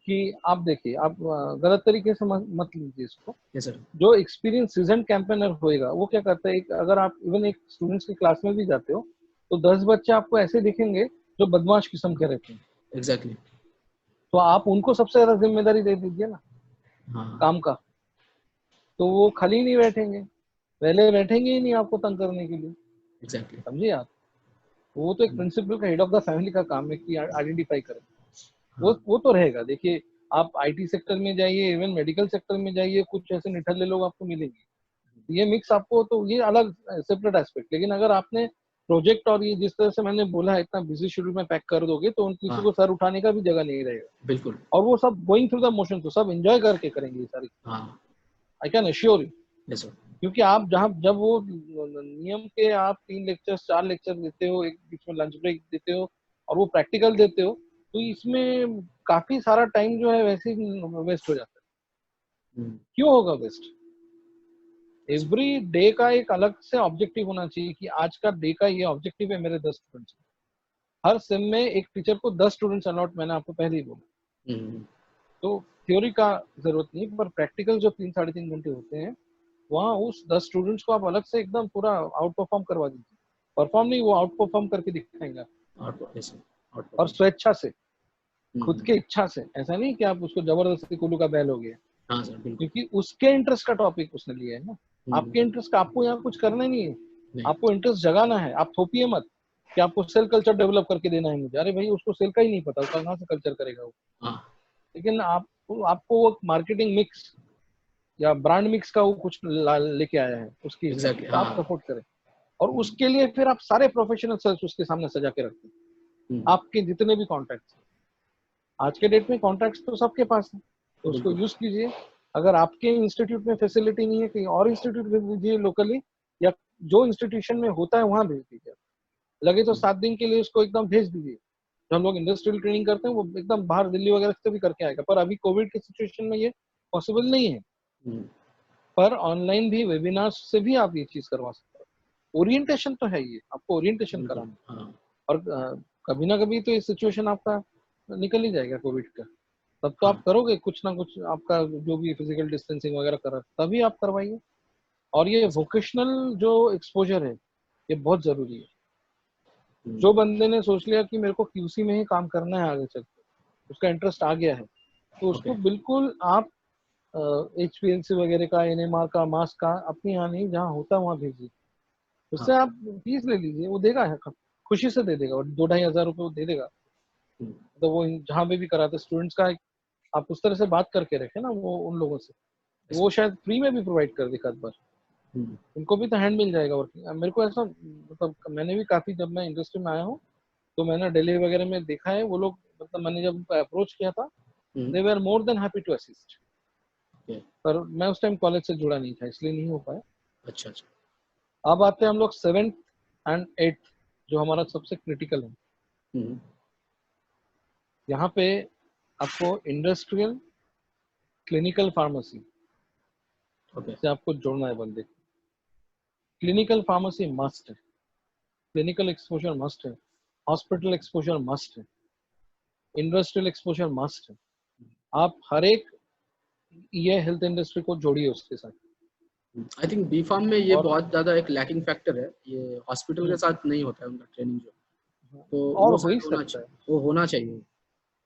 [SPEAKER 1] कि आप देखिए, आप गलत तरीके से मत लीजिए इसको।
[SPEAKER 2] Yes sir.
[SPEAKER 1] जो एक्सपीरियंस सीजन कैंपेनर होएगा वो क्या करता है, एक अगर आप इवन एक स्टूडेंट्स की क्लास में भी जाते हो तो 10 बच्चे आपको ऐसे दिखेंगे जो बदमाश किस्म के रहते हैं।
[SPEAKER 2] एग्जैक्टली।
[SPEAKER 1] तो आप उनको सबसे ज्यादा जिम्मेदारी दे दीजिए ना
[SPEAKER 2] हाँ
[SPEAKER 1] काम का, तो वो खाली नहीं बैठेंगे, पहले बैठेंगे ही नहीं आपको तंग करने के लिए।
[SPEAKER 2] एग्जैक्टली।
[SPEAKER 1] समझिए आप, वो तो एक प्रिंसिपल का, हेड ऑफ द फैमिली का काम है कि आइडेंटिफाई करें।
[SPEAKER 2] हाँ
[SPEAKER 1] वो तो रहेगा। देखिए आप आईटी सेक्टर में जाइए, इवन मेडिकल सेक्टर में जाइए, कुछ ऐसे निठल्ले लोग आपको मिलेंगे। ये मिक्स आपको, तो ये अलग सेपरेट एस्पेक्ट। लेकिन अगर आपने प्रोजेक्ट और ये जिस तरह से मैंने बोला है इतना बिजी शेड्यूल में पैक कर दोगे तो उन किसी
[SPEAKER 2] हाँ
[SPEAKER 1] को सर उठाने का भी जगह नहीं रहेगा।
[SPEAKER 2] बिल्कुल।
[SPEAKER 1] और वो सब गोइंग थ्रू द मोशन, तो सब एंजॉय करके करेंगे ये सारी।
[SPEAKER 2] हाँ
[SPEAKER 1] I can assure you.
[SPEAKER 2] Yes sir.
[SPEAKER 1] क्योंकि आप जहाँ जब वो नियम के आप 3 लेक्चर 4 लेक्चर देते हो, एक बीच में लंच ब्रेक देते हो और वो प्रैक्टिकल देते हो, तो इसमें काफी सारा टाइम जो है वैसे ही वेस्ट हो जाता है। क्यों होगा वेस्ट? एवरी डे का एक अलग से ऑब्जेक्टिव होना चाहिए कि आज का डे का ये ऑब्जेक्टिव है मेरे 10 स्टूडेंट्स। हर सेम में एक टीचर को 10 स्टूडेंट्स अलॉट, मैंने आपको पहले ही बोला। तो थ्योरी का जरूरत नहीं, पर प्रैक्टिकल जो 3 साढ़े 3 घंटे होते हैं वहाँ उस 10 स्टूडेंट्स को आप अलग से एकदम पूरा आउट परफॉर्म करवा दीजिए। परफॉर्म नहीं, वो आउट परफॉर्म करके दिखाएंगे और स्वेच्छा से, खुद के इच्छा से। ऐसा नहीं कि आप उसको जबरदस्ती कुल्लू का बैल हो गया,
[SPEAKER 2] हाँ सर बिल्कुल।
[SPEAKER 1] क्योंकि उसके इंटरेस्ट का टॉपिक उसने लिया है ना। आपके इंटरेस्ट का आपको यहाँ कुछ करना ही नहीं है।
[SPEAKER 2] नहीं।
[SPEAKER 1] आपको इंटरेस्ट जगाना है। आप थोपिए मत कि आपको सेल कल्चर डेवलप करके देना है मुझे। अरे भाई उसको सेल का ही नहीं पता, उसका कहाँ से कल्चर करेगा वो।
[SPEAKER 2] हाँ
[SPEAKER 1] लेकिन आपको वो मार्केटिंग मिक्स या ब्रांड मिक्स का वो कुछ लेके आया है उसकी हिसाब से,
[SPEAKER 2] एग्जैक्टली।
[SPEAKER 1] तो आप
[SPEAKER 2] हाँ
[SPEAKER 1] सपोर्ट करें। और उसके लिए फिर आप सारे प्रोफेशनल सेल्स उसके सामने सजा के रखते हैं। आपके जितने भी कॉन्टैक्ट्स, आज के डेट में कॉन्टैक्ट्स तो सबके पास है, तो उसको
[SPEAKER 2] बिल्कुल।
[SPEAKER 1] यूज कीजिए। अगर आपके इंस्टीट्यूट में फैसिलिटी नहीं है, कहीं और इंस्टीट्यूट भेज दीजिए लोकली, या जो इंस्टीट्यूशन में होता है वहां भेज दीजिए। लगे तो 7 दिन के लिए उसको एकदम भेज दीजिए। जो हम लोग इंडस्ट्रियल ट्रेनिंग करते हैं वो एकदम बाहर दिल्ली वगैरह से भी करके आएगा, पर अभी कोविड की सिचुएशन में ये पॉसिबल नहीं है। पर ऑनलाइन भी वेबिनार से भी आप ये चीज करवा सकते हो। ओरिएंटेशन तो है, ये आपको ओरिएंटेशन
[SPEAKER 2] बिल्कुल।
[SPEAKER 1] कराना।
[SPEAKER 2] हाँ
[SPEAKER 1] और कभी ना कभी तो ये सिचुएशन आपका निकल ही जाएगा कोविड का, तब तो आप
[SPEAKER 2] हाँ
[SPEAKER 1] करोगे कुछ ना कुछ। आपका जो भी फिजिकल डिस्टेंसिंग वगैरह कर तभी आप करवाइए। और ये वोकेशनल जो एक्सपोजर है ये बहुत जरूरी है। जो बंदे ने सोच लिया कि मेरे को क्यूसी में ही काम करना है आगे चल के, उसका इंटरेस्ट आ गया है, तो उसको
[SPEAKER 2] ओके।
[SPEAKER 1] बिल्कुल आप HPLC वगैरह का, NMR का, मास का अपने यहाँ नहीं, जहाँ होता है वहाँ भेजिए। उससे
[SPEAKER 2] हाँ
[SPEAKER 1] आप फीस ले लीजिए, वो देगा, खुशी से दे देगा, और 2-2,500 रुपये वो दे देगा। तो वो जहाँ पे भी कराते स्टूडेंट्स का आप उस तरह से बात करके रखे ना वो उन लोगों से, वो शायद फ्री में भी प्रोवाइड कर दे एक बार। उनको भी तो हैंड मिल जाएगा वर्किंग। मेरे को ऐसा, मतलब मैंने भी काफी, जब मैं इंडस्ट्री में आया हूँ तो मैंने दिल्ली वगैरह में देखा है वो लोग, मतलब मैंने जब उनको अप्रोच किया था, they were more than happy to assist. पर मैं उस टाइम कॉलेज से जुड़ा नहीं था, इसलिए नहीं हो पाया।
[SPEAKER 2] अच्छा अच्छा।
[SPEAKER 1] अब आते हैं हम लोग 7th एंड 8th, जो हमारा सबसे क्रिटिकल है। यहाँ पे आपको इंडस्ट्रियल क्लिनिकल फार्मेसी से आपको जोड़ना है बंदे। क्लिनिकल फार्मेसी मस्ट है, क्लिनिकल एक्सपोजर मस्ट है, हॉस्पिटल एक्सपोजर मस्ट है, इंडस्ट्रियल एक्सपोजर मस्ट है। आप हर एक ये हेल्थ इंडस्ट्री को जोड़िए उसके साथ।
[SPEAKER 2] आई थिंक बी फार्म में ये
[SPEAKER 1] और
[SPEAKER 2] बहुत ज्यादा एक लैकिंग फैक्टर है, ये हॉस्पिटल के साथ नहीं होता है उनका ट्रेनिंग जो, तो
[SPEAKER 1] और
[SPEAKER 2] वो
[SPEAKER 1] हो ही
[SPEAKER 2] शायद होना
[SPEAKER 1] सकता है,
[SPEAKER 2] चाहिए, वो होना चाहिए।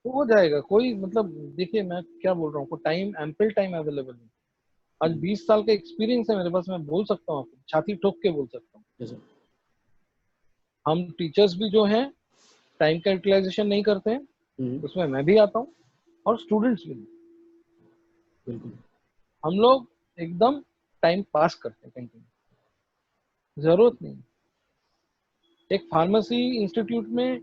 [SPEAKER 1] तो हो जाएगा। कोई मतलब, देखिए मैं क्या बोल रहा हूँ, टाइम, एम्पल टाइम अवेलेबल है। आज 20 साल का एक्सपीरियंस है मेरे पास, मैं बोल सकता हूँ आपको, छाती ठोक के बोल सकता हूँ।
[SPEAKER 2] जैसे
[SPEAKER 1] हम टीचर्स भी जो हैं टाइम का यूटिलाइजेशन नहीं करते हैं, उसमें मैं भी आता हूँ, और स्टूडेंट्स भी।
[SPEAKER 2] बिल्कुल।
[SPEAKER 1] हम लोग एकदम टाइम पास करते हैं कहीं, जरूरत नहीं। एक फार्मेसी इंस्टीट्यूट में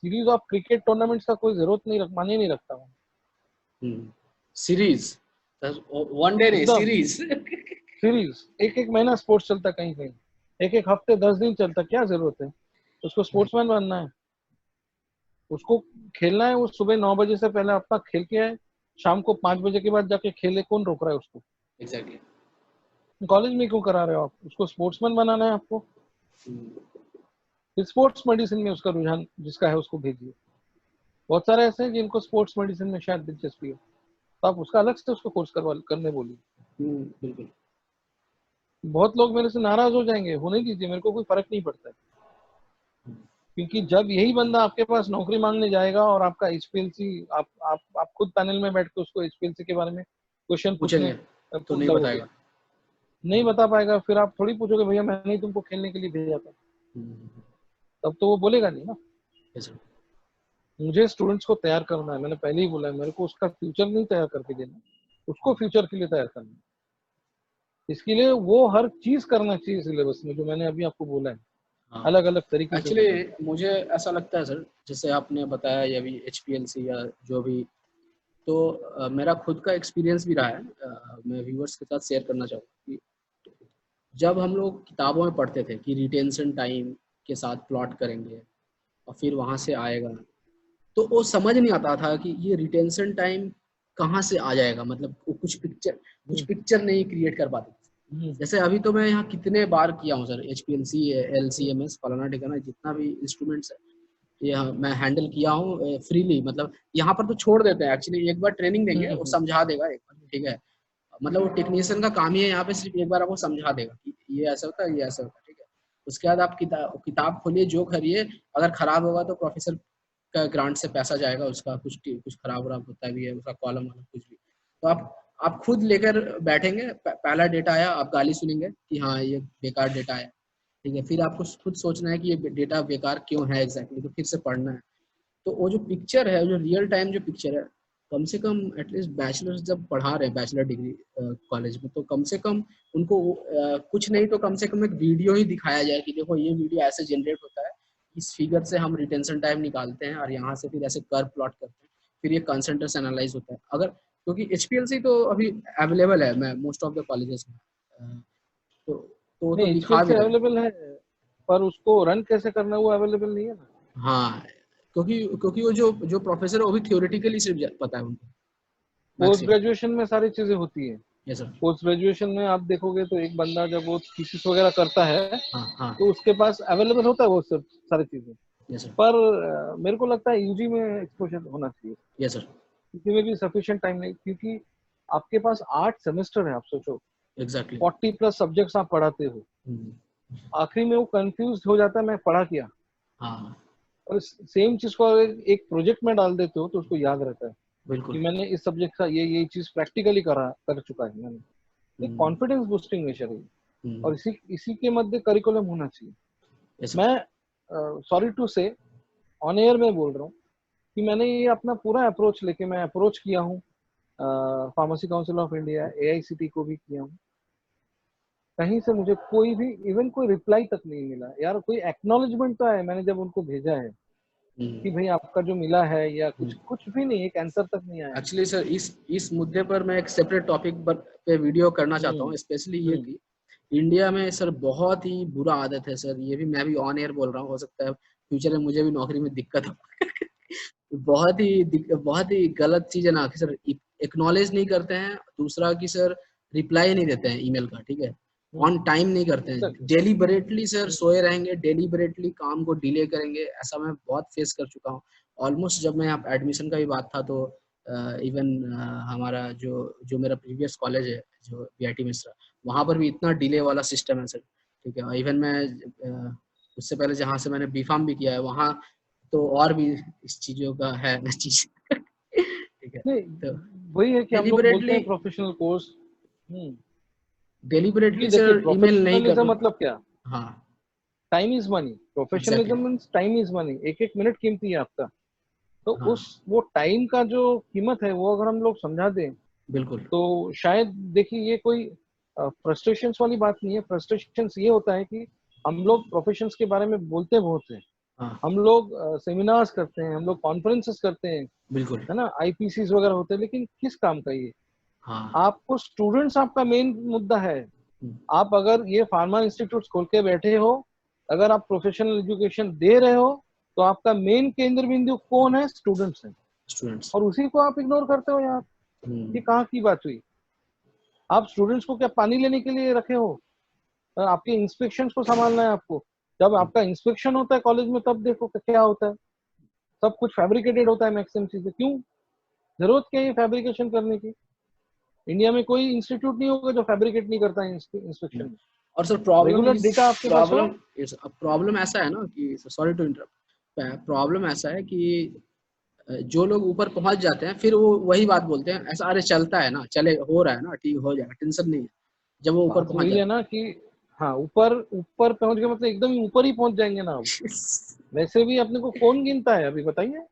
[SPEAKER 1] सीरीज ऑफ क्रिकेट टूर्नामेंट्स का कोई जरूरत नहीं माने नहीं रखता हूँ।
[SPEAKER 2] सीरीज, वन डे नहीं,
[SPEAKER 1] एकदम
[SPEAKER 2] सीरीज
[SPEAKER 1] सीरीज, एक एक महीना स्पोर्ट्स चलता, कहीं कहीं एक एक हफ्ते 10 दिन चलता। क्या जरूरत है? उसको स्पोर्ट्समैन बनना है, उसको खेलना है। वो सुबह 9 बजे से पहले अपना खेल के आए, शाम को 5 बजे के बाद जाके खेले, कौन रोक रहा है उसको?
[SPEAKER 2] एग्जैक्टली।
[SPEAKER 1] कॉलेज में क्यों करा रहे हो आप? उसको स्पोर्ट्समैन बनाना है आपको, स्पोर्ट्स मेडिसिन में उसका रुझान जिसका है उसको भेजिए। बहुत सारे ऐसे हैं जिनको स्पोर्ट्स मेडिसिन में शायद दिलचस्पी हो, तो आप उसका अलग से उसको कोर्स करने बोलिए।
[SPEAKER 2] बिल्कुल।
[SPEAKER 1] बहुत लोग मेरे से नाराज हो जाएंगे, होने दीजिए, मेरे को कोई फर्क नहीं पड़ता है, क्योंकि जब यही बंदा आपके पास नौकरी मांगने जाएगा और आपका एचपीएलसी, आप खुद पैनल में बैठ के उसको एचपीएलसी के बारे में क्वेश्चन
[SPEAKER 2] पूछेंगे तो नहीं
[SPEAKER 1] लगोगे,
[SPEAKER 2] बताएगा।
[SPEAKER 1] नहीं बता पाएगा, फिर आप थोड़ी पूछोगे भैया मैंने ही तुमको खेलने के लिए भेजा था, तब तो वो बोलेगा नहीं ना।
[SPEAKER 2] Yes, sir.
[SPEAKER 1] मुझे स्टूडेंट्स को तैयार करना है, मैंने पहले ही बोला है, मेरे को उसका फ्यूचर नहीं तैयार करके देना, उसको फ्यूचर के लिए तैयार करना है। इसके लिए वो हर चीज करना चाहिए सिलेबस में, जो मैंने अभी आपको बोला है,
[SPEAKER 2] हाँ,
[SPEAKER 1] अलग अलग तरीके से होना
[SPEAKER 2] एक्चुअली मुझे ऐसा लगता है सर, जैसे आपने बताया ये भी एचपीएलसी या जो भी, तो मेरा खुद का एक्सपीरियंस भी रहा है। मैं व्यूअर्स के साथ शेयर करना चाहूँगा कि जब हम लोग किताबों में पढ़ते थे कि रिटेंशन टाइम के साथ प्लॉट करेंगे और फिर वहाँ से आएगा, तो वो समझ नहीं आता था कि ये रिटेंशन टाइम कहाँ से आ जाएगा, मतलब वो कुछ पिक्चर नहीं क्रिएट कर पाते। जैसे अभी तो मैं यहाँ कितने बार किया हूँ सर, एचपीएलसी, एलसीएमएस, फलाना ठिकाना, जितना भी इंस्ट्रूमेंट्स है ये मैं हैंडल किया हूँ फ्रीली। मतलब यहाँ पर तो छोड़ देते हैं एक्चुअली, एक बार ट्रेनिंग देंगे वो समझा देगा एक बार, ठीक है, मतलब वो टेक्नीशियन का काम ही है यहाँ पे, सिर्फ एक बार आपको समझा देगा कि ये ऐसा होता है, ये ऐसा होता है, ठीक है। उसके बाद आप किताब खोलिए, जो खरीदिए, अगर खराब होगा तो प्रोफेसर का ग्रांट से पैसा जाएगा उसका, कुछ खराब वराब होता भी है उसका कॉलम वालम कुछ भी, तो आप खुद लेकर बैठेंगे, पहला डेटा आया आप गाली सुनेंगे कि हाँ ये बेकार डेटा आया, ठीक है, फिर आपको खुद सोचना है कि ये डेटा बेकार क्यों है एग्जैक्टली, तो फिर से पढ़ना है। तो वो जो पिक्चर है, जो रियल टाइम जो पिक्चर है, कम से कम एटलीस्ट बैचलर्स जब पढ़ा रहे हैं बैचलर डिग्री कॉलेज में, तो कम से कम उनको कुछ नहीं तो कम से कम एक वीडियो ही दिखाया जाए कि देखो ये वीडियो ऐसे जनरेट होता है, इस फिगर से हम रिटेंशन टाइम निकालते हैं और यहाँ से फिर ऐसे कर्व प्लॉट करते हैं, फिर ये कंसेंट्रेस एनालाइज होता है। अगर क्योंकि एचपीएलसी तो अभी अवेलेबल है मैं मोस्ट ऑफ द कॉलेजेस में, तो वो तो
[SPEAKER 1] नहीं,
[SPEAKER 2] दिखा
[SPEAKER 1] एचपीएल
[SPEAKER 2] भी
[SPEAKER 1] से
[SPEAKER 2] रहे हैं।
[SPEAKER 1] अवेलेबल है, पर उसको रन कैसे करना है वो अवेलेबल नहीं है ना।
[SPEAKER 2] हाँ, क्योंकि वो जो प्रोफेसर है वो भी थ्योरेटिकली सिर्फ पता है उनको
[SPEAKER 1] पोस्ट
[SPEAKER 2] मैक्सिमम।
[SPEAKER 1] ग्रेजुएशन में सारी चीजें होती है।
[SPEAKER 2] Yes sir.
[SPEAKER 1] पोस्ट ग्रेजुएशन में आप देखोगे तो एक बंदा जब वो थीसिस वगैरह करता है
[SPEAKER 2] हाँ हाँ।
[SPEAKER 1] तो उसके पास अवेलेबल होता है वो सब सारी चीजें,
[SPEAKER 2] यस सर।
[SPEAKER 1] पर मेरे को लगता है यूजी में एक्सपोजर होना चाहिए,
[SPEAKER 2] यस सर।
[SPEAKER 1] यूजी में भी सफिशिएंट टाइम नहीं, क्योंकि आपके पास 8 सेमेस्टर है, आप सोचो
[SPEAKER 2] एग्जैक्टली।
[SPEAKER 1] 40 प्लस सब्जेक्ट्स आप पढ़ाते हो, आखिरी में वो कंफ्यूज हो जाता है मैं पढ़ा क्या,
[SPEAKER 2] हाँ
[SPEAKER 1] और सेम चीज को अगर एक प्रोजेक्ट में डाल देते हो तो उसको याद रहता है कि
[SPEAKER 2] बिल्कुल।
[SPEAKER 1] मैंने इस सब्जेक्ट का ये चीज प्रैक्टिकली कर चुका है मैंने। एक कॉन्फिडेंस बूस्टिंग नेचर है, और इसी इसी के मध्य करिकुलम होना चाहिए।
[SPEAKER 2] Yes sir.
[SPEAKER 1] मैं सॉरी टू से ऑन एयर में बोल रहा हूँ कि मैंने ये अपना पूरा अप्रोच लेके मैं अप्रोच किया हूँ pharmacy council of India, AICT को भी किया हूँ, कहीं से मुझे कोई भी इवन कोई रिप्लाई तक नहीं मिला यार, कोई एक्नॉलेजमेंट तो है मैंने जब उनको भेजा है कि भाई आपका जो मिला है या कुछ कुछ भी नहीं, एक आंसर तक नहीं आया।
[SPEAKER 2] एक्चुअली सर इस मुद्दे पर मैं एक सेपरेट टॉपिक पे वीडियो करना चाहता हूँ, स्पेशली ये
[SPEAKER 1] हम्म
[SPEAKER 2] कि इंडिया में सर बहुत ही बुरा आदत है सर, ये भी मैं भी ऑन एयर बोल रहा हूँ, हो सकता है फ्यूचर में मुझे भी नौकरी में दिक्कत हो बहुत ही गलत चीज है ना कि सर एक्नॉलेज नहीं करते हैं, दूसरा कि सर रिप्लाई नहीं देते हैं ईमेल का, ठीक है, ऑन टाइम नहीं करते हैं,
[SPEAKER 1] exactly.
[SPEAKER 2] डेलीबरेटली सर सोए रहेंगे, डेलीबरेटली काम को डिले करेंगे, ऐसा मैं बहुत फेस कर चुका हूँ। ऑलमोस्ट जब मैं यहाँ एडमिशन का भी बात था तो इवन हमारा जो मेरा प्रीवियस कॉलेज है जो बीआईटी मिश्रा, वहाँ पर भी इतना डिले वाला सिस्टम है सर, ठीक है। इवन मैं उससे पहले जहाँ से मैंने बीफार्म भी किया है वहाँ तो और भी इस चीजों का है चीज ठीक है।
[SPEAKER 1] नहीं,
[SPEAKER 2] तो
[SPEAKER 1] वही है कि हम लोग बोलते
[SPEAKER 2] डेलीबरेटली
[SPEAKER 1] हैं प्रोफेशनल कोर्स,
[SPEAKER 2] डेलीबरेटली
[SPEAKER 1] कि देखिए
[SPEAKER 2] सर ईमेल नहीं
[SPEAKER 1] प्रोफेशनलिज्म
[SPEAKER 2] करना।
[SPEAKER 1] मतलब क्या,
[SPEAKER 2] हाँ
[SPEAKER 1] time is money,
[SPEAKER 2] exactly.
[SPEAKER 1] Professionalism means time is money, एक एक मिनट कीमती है आपका, तो
[SPEAKER 2] हाँ
[SPEAKER 1] उस वो टाइम का जो कीमत है वो अगर हम लोग समझा दें
[SPEAKER 2] बिल्कुल।
[SPEAKER 1] तो शायद, देखिए ये कोई फ्रस्ट्रेशंस वाली बात नहीं है, फ्रस्ट्रेशंस ये होता है कि हम लोग प्रोफेशंस के बारे में बोलते बहुत हैं,
[SPEAKER 2] हाँ
[SPEAKER 1] हम लोग सेमिनार्स करते हैं, हम लोग कॉन्फ्रेंसेस करते हैं,
[SPEAKER 2] बिल्कुल।
[SPEAKER 1] है ना, आईपीसीस वगैरह होते हैं, लेकिन किस काम का ये,
[SPEAKER 2] हाँ
[SPEAKER 1] आपको स्टूडेंट्स आपका मेन मुद्दा है। आप अगर ये फार्मा इंस्टीट्यूट खोल के बैठे हो, अगर आप प्रोफेशनल एजुकेशन दे रहे हो, तो आपका मेन केंद्र बिंदु कौन है? स्टूडेंट्स है,
[SPEAKER 2] स्टूडेंट्स।
[SPEAKER 1] और उसी को आप इग्नोर करते हो यार, ये कहाँ की बात हुई? आप स्टूडेंट्स को क्या पानी लेने के लिए रखे हो? आपके इंस्पेक्शन को संभालना है आपको। जब आपका इंस्पेक्शन होता है कॉलेज में तब देखो क्या होता है, सब कुछ फैब्रिकेटेड होता है मैक्सिमम चीजें। क्यों जरूरत क्या है फैब्रिकेशन करने की? इंडिया में कोई इंस्टीट्यूट नहीं होगा जो फैब्रिकेट नहीं करता है इंस्पेक्शन में।
[SPEAKER 2] और सर प्रॉब्लम
[SPEAKER 1] रेगुलर डेटा आपके पास हो।
[SPEAKER 2] प्रॉब्लम ऐसा है ना कि सॉरी टू इंटरप्ट, प्रॉब्लम ऐसा है कि जो लोग ऊपर पहुंच जाते हैं फिर वो वही बात बोलते हैं ऐसा, अरे चलता है ना, चले हो रहा है ना, ठीक हो जाएगा, टेंशन नहीं है, जब वो ऊपर
[SPEAKER 1] बात
[SPEAKER 2] पहुंच
[SPEAKER 1] वही है
[SPEAKER 2] जाते
[SPEAKER 1] ना कि हाँ, ऊपर ऊपर पहुंच गए मतलब एकदम ही ऊपर ही पहुंच जाएंगे ना। अब
[SPEAKER 2] हैं।
[SPEAKER 1] वैसे भी अपने को कौन गिनता है अभी बताइए?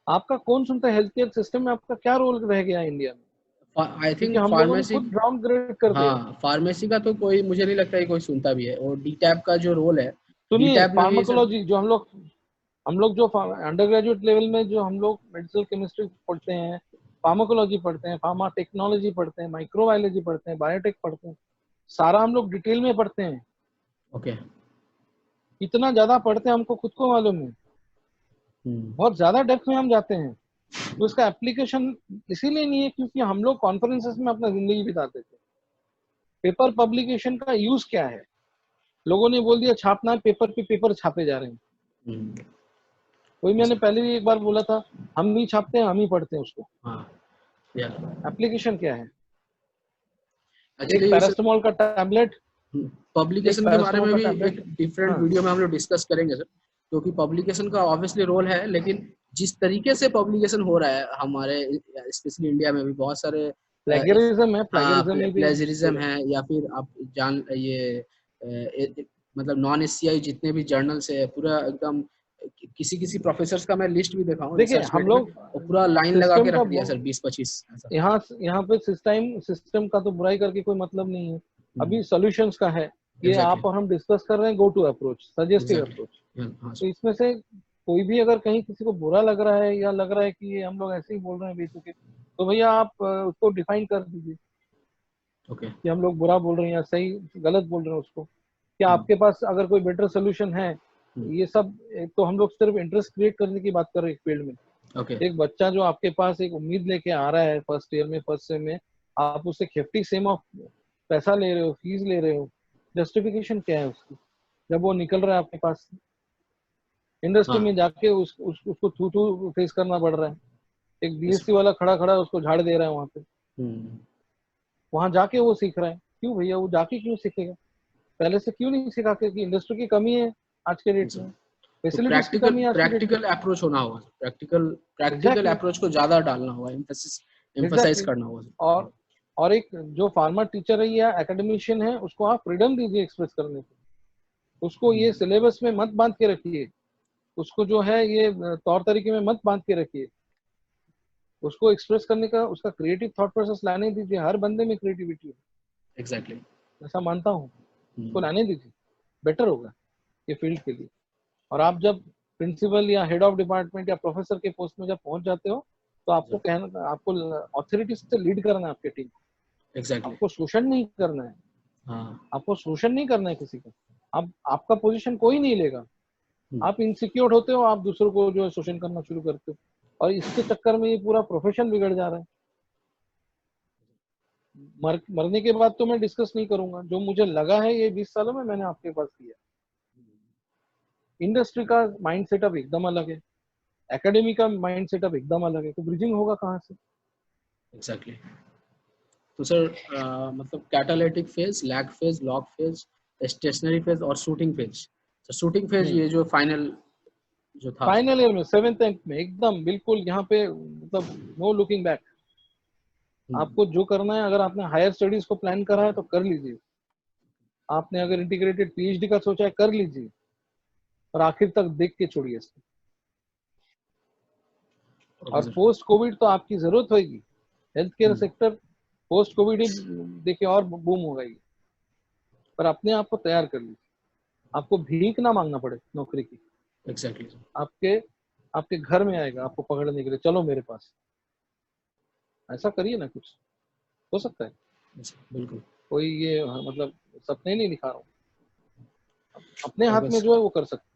[SPEAKER 1] आपका कौन सुनता है? हेल्थ केयर सिस्टम में आपका क्या रोल रह गया है इंडिया में?
[SPEAKER 2] आई
[SPEAKER 1] क्योंकि
[SPEAKER 2] थिंक
[SPEAKER 1] हम लोगों ने
[SPEAKER 2] फार्मेसी,
[SPEAKER 1] खुद डाउनग्रेड कर दिया है।
[SPEAKER 2] हाँ फार्मेसी का तो कोई मुझे नहीं लगता कि कोई सुनता भी है। और डी टैब का जो रोल है, डी
[SPEAKER 1] सुनिए,
[SPEAKER 2] टैब में भी सर,
[SPEAKER 1] फार्माकोलॉजी जो हम लोग जो अंडर ग्रेजुएट लेवल में जो हम लोग मेडिसिनल केमिस्ट्री पढ़ते हैं, फार्माकोलॉजी पढ़ते हैं, फार्मा टेक्नोलॉजी पढ़ते हैं, माइक्रोबायोलॉजी पढ़ते हैं, बायोटेक पढ़ते हैं, सारा हम लोग डिटेल में पढ़ते हैं।
[SPEAKER 2] ओके।
[SPEAKER 1] इतना ज्यादा पढ़ते हैं हमको खुद को मालूम है, बहुत ज्यादा डेप्थ में हम जाते हैं। तो इसका एप्लीकेशन इसीलिए नहीं है क्योंकि हम लोग कॉन्फ्रेंसेस में अपना जिंदगी बिताते थे। पेपर पब्लिकेशन का यूज क्या है? लोगों ने बोल दिया छापना है पेपर पे, पेपर छापे जा रहे हैं। वही मैंने पहले भी एक बार बोला था, हम नहीं छापते हैं, हम ही पढ़ते हैं उसको।
[SPEAKER 2] हाँ या
[SPEAKER 1] एप्लीकेशन क्या है? एक
[SPEAKER 2] एक्चुअली
[SPEAKER 1] पैरास्टामोल का टैबलेट, एक
[SPEAKER 2] पब्लिकेशन के बारे
[SPEAKER 1] पैरास्टामोल
[SPEAKER 2] में
[SPEAKER 1] का
[SPEAKER 2] भी एक
[SPEAKER 1] टैबलेट।
[SPEAKER 2] डिफरेंट
[SPEAKER 1] हाँ,
[SPEAKER 2] वीडियो में हम लोग डिस्कस करेंगे सर, क्योंकि पब्लिकेशन का ऑब्वियसली रोल है, लेकिन जिस तरीके से पब्लिकेशन हो रहा है हमारे स्पेशली इंडिया में भी बहुत सारे
[SPEAKER 1] प्लेगरिज्म है,
[SPEAKER 2] हाँ
[SPEAKER 1] प्लेगरिज्म में भी हो
[SPEAKER 2] प्लेजरिज्म
[SPEAKER 1] रहा है।
[SPEAKER 2] है, या फिर आप जान ये मतलब नॉन एससीआई जितने भी जर्नल्स है पूरा एकदम, किसी किसी प्रोफेसर का मैं लिस्ट भी देखा हूँ
[SPEAKER 1] देखिए
[SPEAKER 2] रिसर्च
[SPEAKER 1] हम
[SPEAKER 2] में,
[SPEAKER 1] लोग
[SPEAKER 2] और पूरा लाइन लगा
[SPEAKER 1] सिस्टम
[SPEAKER 2] के
[SPEAKER 1] का
[SPEAKER 2] रख दिया सर 20-25 ऐसा।
[SPEAKER 1] यहाँ यहाँ पे सिस्टम का तो बुराई करके कोई मतलब नहीं है। अभी सॉल्यूशंस का है। ये
[SPEAKER 2] एग्जैक्टली
[SPEAKER 1] आप और हम डिस्कस कर रहे हैं go to approach, suggestive approach.
[SPEAKER 2] Exactly हाँ
[SPEAKER 1] तो
[SPEAKER 2] सर।
[SPEAKER 1] इसमें से कोई भी अगर कहीं किसी को बुरा लग रहा है या लग रहा है कि ये हम लोग ऐसे ही बोल रहे हैं बेतुके, तो भैया आप उसको डिफाइन कर दीजिए
[SPEAKER 2] ओके।
[SPEAKER 1] कि हम लोग बुरा बोल रहे हैं या सही गलत बोल रहे हैं उसको। क्या आपके पास अगर कोई बेटर सोल्यूशन है? ये सब तो हम लोग सिर्फ इंटरेस्ट क्रिएट करने की बात कर रहे हैं एक फील्ड में।
[SPEAKER 2] ओके।
[SPEAKER 1] एक बच्चा जो आपके पास एक उम्मीद लेके आ रहा है फर्स्ट ईयर में, फर्स्ट सेम में, आप उससे खेफ्टी सेम ऑफ पैसा ले रहे हो, फीस ले रहे हो, जस्टिफिकेशन क्या है उसकी? जब वो निकल रहा है आपके पास इंडस्ट्री
[SPEAKER 2] हाँ
[SPEAKER 1] में जाके उसको थू थू फेस करना पड़ रहा है। एक
[SPEAKER 2] yes,
[SPEAKER 1] बीएससी वाला खड़ा खड़ा उसको झाड़ दे रहा है वहां पे,
[SPEAKER 2] हम्म,
[SPEAKER 1] वहां जाके वो सीख रहा है। क्यों भैया वो जाके क्यों सीखेगा? पहले से क्यों नहीं सिखा के? कि इंडस्ट्री की कमी है आज के डेट
[SPEAKER 2] सर।
[SPEAKER 1] में,
[SPEAKER 2] तो
[SPEAKER 1] फैसिलिटीज की
[SPEAKER 2] प्रैक्टिकल
[SPEAKER 1] कमी है आज के डेट में।
[SPEAKER 2] प्रैक्टिकल अप्रोच होना होगा, प्रैक्टिकल
[SPEAKER 1] एग्जैक्टली,
[SPEAKER 2] अप्रोच को ज्यादा डालना होगा, एम्फसाइज
[SPEAKER 1] एग्जैक्टली।
[SPEAKER 2] करना होगा।
[SPEAKER 1] और और एक जो फार्मर टीचर है या एकेडमिशियन है उसको आप फ्रीडम दीजिए एक्सप्रेस करने की। उसको ये सिलेबस में मत बांध के रखिए, उसको जो है ये तौर तरीके में मत बांध के रखिए। उसको एक्सप्रेस करने का उसका क्रिएटिव थॉट प्रोसेस लाने दीजिए। हर बंदे में क्रिएटिविटी है,
[SPEAKER 2] एग्जैक्टली।
[SPEAKER 1] ऐसा मानता हूँ। उसको लाने दीजिए, बेटर होगा ये फील्ड के लिए। और आप जब प्रिंसिपल या हेड ऑफ डिपार्टमेंट या प्रोफेसर के पोस्ट में जब पहुंच जाते हो तो आपको कहना, आपको अथॉरिटी से लीड करना है आपके टीम।
[SPEAKER 2] एग्जैक्टली
[SPEAKER 1] आपको शोषण नहीं करना है,
[SPEAKER 2] हाँ।
[SPEAKER 1] आपको शोषण नहीं करना है किसी का। आप आपका पोजीशन कोई नहीं लेगा।
[SPEAKER 2] हम्म,
[SPEAKER 1] आप इनसिक्योर होते हो, आप दूसरों को जो है शोषण करना शुरू करते हो, और इसके चक्कर में ये पूरा प्रोफेशन बिगड़ जा रहा है। मरने के बाद तो मैं डिस्कस नहीं करूंगा, जो मुझे लगा है ये 20 सालों में मैंने आपके पास किया। इंडस्ट्री का माइंड सेटअप एकदम अलग है, एकेडमी का माइंड सेटअप एकदम अलग है, तो ब्रिजिंग होगा कहाँ से?
[SPEAKER 2] एग्जैक्टली। तो सर मतलब catalytic phase, lag phase, lock phase, stationary phase और शूटिंग फेज। तो शूटिंग फेज ये जो फाइनल जो था।
[SPEAKER 1] फाइनल ईयर में 7th में एकदम बिल्कुल यहाँ पे मतलब नो लुकिंग बैक।
[SPEAKER 2] हम्म,
[SPEAKER 1] आपको जो करना है, अगर आपने हायर स्टडीज को प्लान करा है तो कर लीजिए। आपने अगर इंटीग्रेटेड पीएचडी का सोचा है कर लीजिए, और आखिर तक देख के छोड़िए इसको।
[SPEAKER 2] ओके
[SPEAKER 1] और
[SPEAKER 2] सर।
[SPEAKER 1] पोस्ट कोविड तो आपकी जरूरत होगी। Health care sector post Covid ही देखिए और बूम होगा ये। पर अपने आप को तैयार कर लीजिए, आपको भीख ना मांगना पड़े नौकरी की।
[SPEAKER 2] एग्जैक्टली
[SPEAKER 1] आपके आपके घर में आएगा आपको पकड़ने के लिए, चलो मेरे पास। ऐसा करिए ना, कुछ हो सकता है।
[SPEAKER 2] सर, बिल्कुल।
[SPEAKER 1] कोई ये मतलब सपने नहीं दिखा रहा हूँ, अपने
[SPEAKER 2] और
[SPEAKER 1] हाथ में
[SPEAKER 2] बस
[SPEAKER 1] जो है वो कर सकते।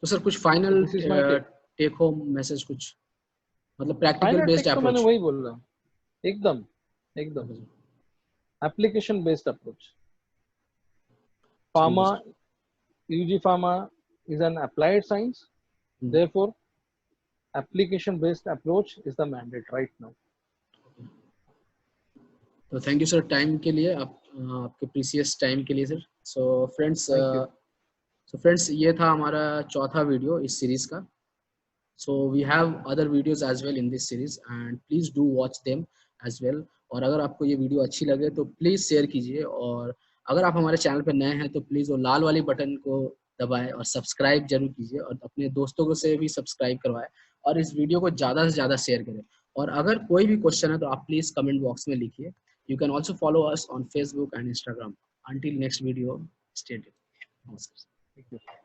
[SPEAKER 2] तो सर कुछ
[SPEAKER 1] तो
[SPEAKER 2] final
[SPEAKER 1] this is my take.
[SPEAKER 2] Take home message कुछ, मतलब प्रैक्टिकल
[SPEAKER 1] फाइनल
[SPEAKER 2] बेस्ड
[SPEAKER 1] टेक तो मैंने
[SPEAKER 2] अप्रोच।
[SPEAKER 1] वही बोल रहा हूँ एकदम। एकदम एप्लीकेशन बेस्ड अप्रोच।
[SPEAKER 2] ठीक है
[SPEAKER 1] Pharma,
[SPEAKER 2] sir.
[SPEAKER 1] UG Pharma is an applied science. Therefore, application-based approach is the mandate right now.
[SPEAKER 2] तो थैंक यू सर टाइम के लिए, आपके प्रीसियस टाइम के लिए sir. So
[SPEAKER 1] Thank you.
[SPEAKER 2] Friends ये था हमारा चौथा वीडियो इस सीरीज का। So we have other videos as well in this series and please do watch them as well। और अगर आपको ये वीडियो अच्छी लगे तो प्लीज़ शेयर कीजिए, और अगर आप हमारे चैनल पर नए हैं तो प्लीज़ वो लाल वाली बटन को दबाएं और सब्सक्राइब जरूर कीजिए, और अपने दोस्तों को से भी सब्सक्राइब करवाएं, और इस वीडियो को ज़्यादा से ज़्यादा शेयर करें। और अगर कोई भी क्वेश्चन है तो आप प्लीज़ कमेंट बॉक्स में लिखिए। You can also follow us on Facebook and Instagram. Until next video, stay tuned. नमस्कार।
[SPEAKER 1] Thank you.